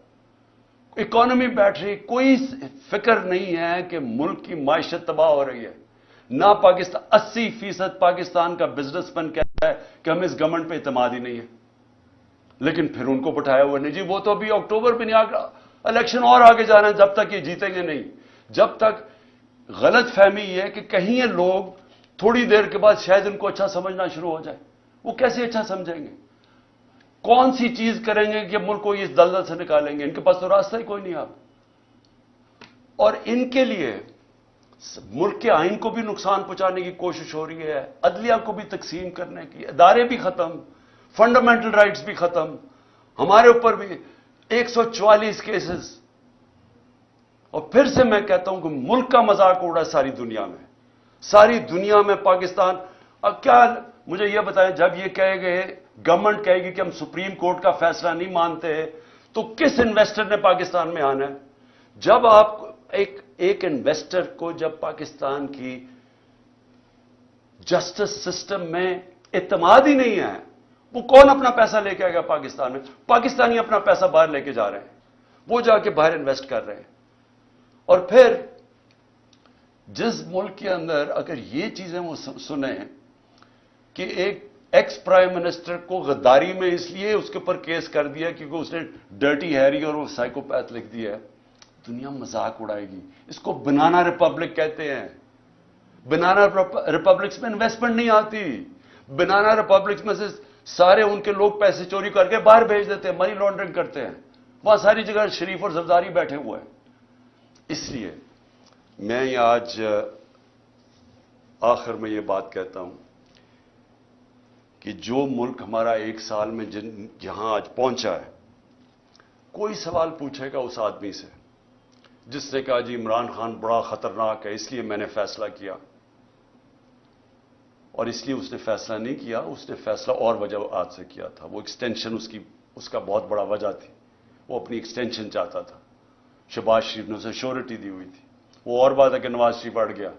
اکانومی بیٹھ رہی, کوئی فکر نہیں ہے کہ ملک کی معیشت تباہ ہو رہی ہے. نہ پاکستان, 80% پاکستان کا بزنس مین کہتا ہے کہ ہمیں اس گورنمنٹ پہ اعتماد ہی نہیں ہے, لیکن پھر ان کو بٹھایا ہوا نہیں جی وہ تو ابھی اکتوبر میں نہیں آ گیا, الیکشن اور آگے جا رہے ہیں, جب تک یہ جیتیں گے نہیں. جب تک غلط فہمی یہ ہے کہ کہیں یہ لوگ تھوڑی دیر کے بعد شاید ان کو اچھا سمجھنا شروع ہو جائے. وہ کیسے اچھا سمجھیں گے؟ کون سی چیز کریں گے کہ ملک کو اس دلدل سے نکالیں گے؟ ان کے پاس تو راستہ ہی کوئی نہیں. آپ اور ان کے لیے ملک کے آئین کو بھی نقصان پہنچانے کی کوشش ہو رہی ہے, عدلیہ کو بھی تقسیم کرنے کی, ادارے بھی ختم, فنڈامنٹل رائٹس بھی ختم, ہمارے اوپر بھی 144 کیسز. اور پھر سے میں کہتا ہوں کہ ملک کا مذاق اڑا ساری دنیا میں, ساری دنیا میں پاکستان. اب کیا مجھے یہ بتائیں, جب یہ کہے گئے, گورنمنٹ کہے گی کہ ہم سپریم کورٹ کا فیصلہ نہیں مانتے, تو کس انویسٹر نے پاکستان میں آنا ہے؟ جب آپ ایک انویسٹر کو جب پاکستان کی جسٹس سسٹم میں اعتماد ہی نہیں ہے, وہ کون اپنا پیسہ لے کے آئے گا پاکستان میں؟ پاکستانی اپنا پیسہ باہر لے کے جا رہے ہیں, وہ جا کے باہر انویسٹ کر رہے ہیں. اور پھر جس ملک کے اندر اگر یہ چیزیں وہ سنیں کہ ایک ایکس پرائم منسٹر کو غداری میں اس لیے اس کے اوپر کیس کر دیا کیونکہ اس نے ڈرٹی ہیری اور وہ سائیکوپیتھ لکھ دیا ہے. دنیا مذاق اڑائے گی. اس کو بنانا ریپبلک کہتے ہیں. بنانا ریپبلکس میں انویسٹمنٹ نہیں آتی. بنانا ریپبلکس میں سے سارے ان کے لوگ پیسے چوری کر کے باہر بھیج دیتے ہیں, منی لانڈرنگ کرتے ہیں. وہاں ساری جگہ شریف اور زرداری بیٹھے ہوئے ہیں. اس لیے میں آج آخر میں یہ بات کہتا ہوں کہ جو ملک ہمارا ایک سال میں جہاں آج پہنچا ہے, کوئی سوال پوچھے گا اس آدمی سے جس نے کہا جی عمران خان بڑا خطرناک ہے اس لیے میں نے فیصلہ کیا, اور اس لیے اس نے فیصلہ نہیں کیا, اس نے فیصلہ اور وجوہات سے کیا تھا. وہ ایکسٹینشن اس کا بہت بڑا وجہ تھی. وہ اپنی ایکسٹینشن چاہتا تھا. شہباز شریف نے اسے شیورٹی دی ہوئی تھی. وہ اور بات ہے کہ نواز شریف اڑ گیا.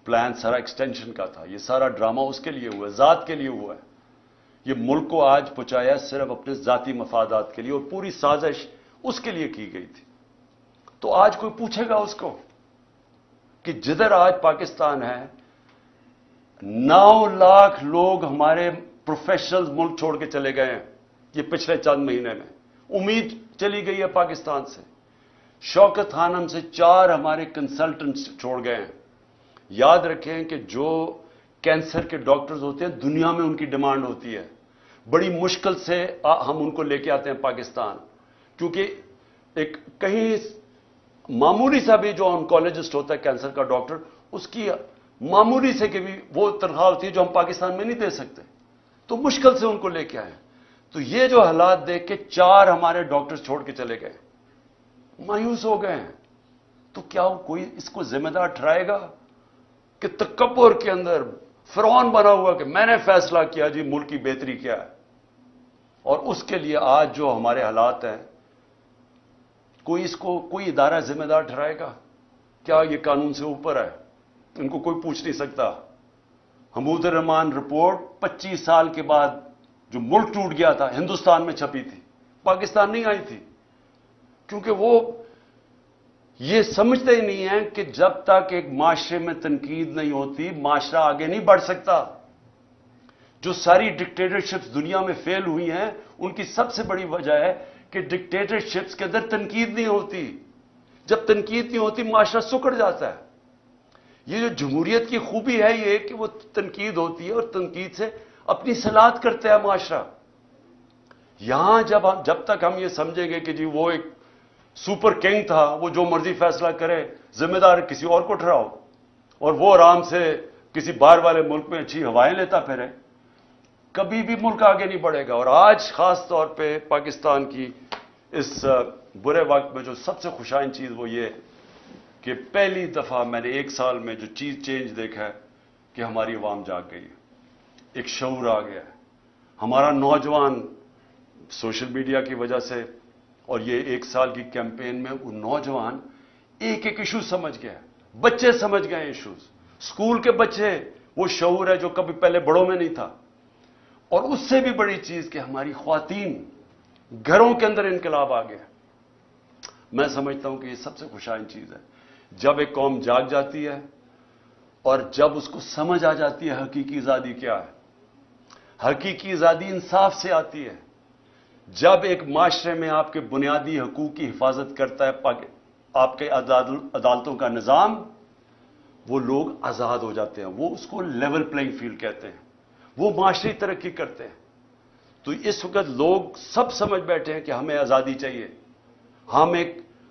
پلان سارا ایکسٹینشن کا تھا. یہ سارا ڈرامہ اس کے لیے ہوا ہے, ذات کے لیے ہوا ہے. یہ ملک کو آج پہنچایا صرف اپنے ذاتی مفادات کے لیے, اور پوری سازش اس کے لیے کی گئی تھی. تو آج کوئی پوچھے گا اس کو کہ جدھر آج پاکستان ہے 9 لاکھ لوگ ہمارے پروفیشنل ملک چھوڑ کے چلے گئے ہیں یہ پچھلے چند مہینے میں. امید چلی گئی ہے پاکستان سے. شوکت خانم سے 4 ہمارے کنسلٹنٹس چھوڑ گئے ہیں. یاد رکھیں کہ جو کینسر کے ڈاکٹرز ہوتے ہیں دنیا میں ان کی ڈیمانڈ ہوتی ہے. بڑی مشکل سے ہم ان کو لے کے آتے ہیں پاکستان, کیونکہ ایک کہیں معمولی سا بھی جو آنکولوجسٹ ہوتا ہے کینسر کا ڈاکٹر, اس کی معمولی سے کہ بھی وہ تنخواہ ہوتی ہے جو ہم پاکستان میں نہیں دے سکتے, تو مشکل سے ان کو لے کے آئے. تو یہ جو حالات دیکھ کے 4 ہمارے ڈاکٹر چھوڑ کے چلے گئے, مایوس ہو گئے ہیں. تو کیا کوئی اس کو ذمہ دار ٹھہرائے گا کہ تکبر کے اندر فرعون بنا ہوا کہ میں نے فیصلہ کیا جی ملک کی بہتری کیا ہے, اور اس کے لیے آج جو ہمارے حالات ہیں کوئی اس کو کوئی ادارہ ذمہ دار ٹھہرائے گا؟ کیا یہ قانون سے اوپر ہے؟ ان کو کوئی پوچھ نہیں سکتا. حمود الرحمان رپورٹ 25 سال کے بعد جو ملک ٹوٹ گیا تھا ہندوستان میں چھپی تھی, پاکستان نہیں آئی تھی, کیونکہ وہ یہ سمجھتے ہی نہیں ہیں کہ جب تک ایک معاشرے میں تنقید نہیں ہوتی معاشرہ آگے نہیں بڑھ سکتا. جو ساری ڈکٹیٹرشپس دنیا میں فیل ہوئی ہیں ان کی سب سے بڑی وجہ ہے کہ ڈکٹیٹرشپس کے اندر تنقید نہیں ہوتی. جب تنقید نہیں ہوتی معاشرہ سکڑ جاتا ہے. یہ جو جمہوریت کی خوبی ہے یہ کہ وہ تنقید ہوتی ہے اور تنقید سے اپنی صلاحیت کرتا ہے معاشرہ. یہاں جب تک ہم یہ سمجھیں گے کہ جی وہ ایک سپر کنگ تھا, وہ جو مرضی فیصلہ کرے, ذمہ دار کسی اور کو ٹھہراؤ, اور وہ آرام سے کسی باہر والے ملک میں اچھی ہوائیں لیتا پھرے, کبھی بھی ملک آگے نہیں بڑھے گا. اور آج خاص طور پہ پاکستان کی اس برے وقت میں جو سب سے خوشائن چیز وہ یہ کہ پہلی دفعہ میں نے 1 سال میں جو چیز چینج دیکھا ہے کہ ہماری عوام جاگ گئی ہے, ایک شعور آ گیا ہے. ہمارا نوجوان سوشل میڈیا کی وجہ سے اور یہ 1 سال کی کیمپین میں وہ نوجوان ایک ایشو سمجھ گیا, بچے سمجھ گئے ایشوز, اسکول کے بچے, وہ شعور ہے جو کبھی پہلے بڑوں میں نہیں تھا. اور اس سے بھی بڑی چیز کہ ہماری خواتین گھروں کے اندر انقلاب آ گیا. میں سمجھتا ہوں کہ یہ سب سے خوشائن چیز ہے جب ایک قوم جاگ جاتی ہے اور جب اس کو سمجھ آ جاتی ہے حقیقی آزادی کیا ہے. حقیقی آزادی انصاف سے آتی ہے. جب ایک معاشرے میں آپ کے بنیادی حقوق کی حفاظت کرتا ہے آپ کے عدالتوں کا نظام, وہ لوگ آزاد ہو جاتے ہیں. وہ اس کو لیول پلینگ فیلڈ کہتے ہیں. وہ معاشری ترقی کرتے ہیں. تو اس وقت لوگ سب سمجھ بیٹھے ہیں کہ ہمیں آزادی چاہیے,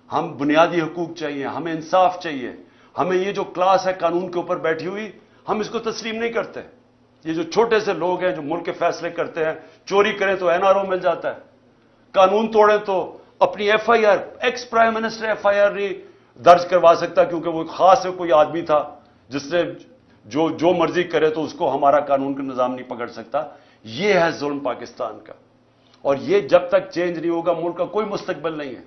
ہم بنیادی حقوق چاہیے, ہمیں انصاف چاہیے. ہمیں یہ جو کلاس ہے قانون کے اوپر بیٹھی ہوئی ہم اس کو تسلیم نہیں کرتے. یہ جو چھوٹے سے لوگ ہیں جو ملک کے فیصلے کرتے ہیں, چوری کریں تو NRO مل جاتا ہے, قانون توڑیں تو اپنی FIR, ex prime minister FIR نہیں درج کروا سکتا کیونکہ وہ خاص کوئی آدمی تھا جس نے جو مرضی کرے تو اس کو ہمارا قانون کا نظام نہیں پکڑ سکتا. یہ ہے ظلم پاکستان کا, اور یہ جب تک چینج نہیں ہوگا ملک کا کوئی مستقبل نہیں ہے.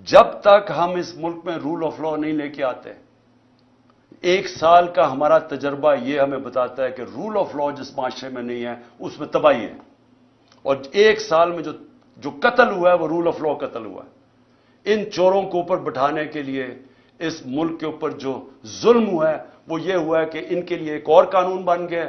جب تک ہم اس ملک میں رول آف لا نہیں لے کے آتے. 1 سال کا ہمارا تجربہ یہ ہمیں بتاتا ہے کہ رول آف لا جس معاشرے میں نہیں ہے اس میں تباہی ہے. اور 1 سال میں جو قتل ہوا ہے وہ رول آف لا قتل ہوا ہے. ان چوروں کو اوپر بٹھانے کے لیے اس ملک کے اوپر جو ظلم ہوا ہے وہ یہ ہوا ہے کہ ان کے لیے ایک اور قانون بن گیا,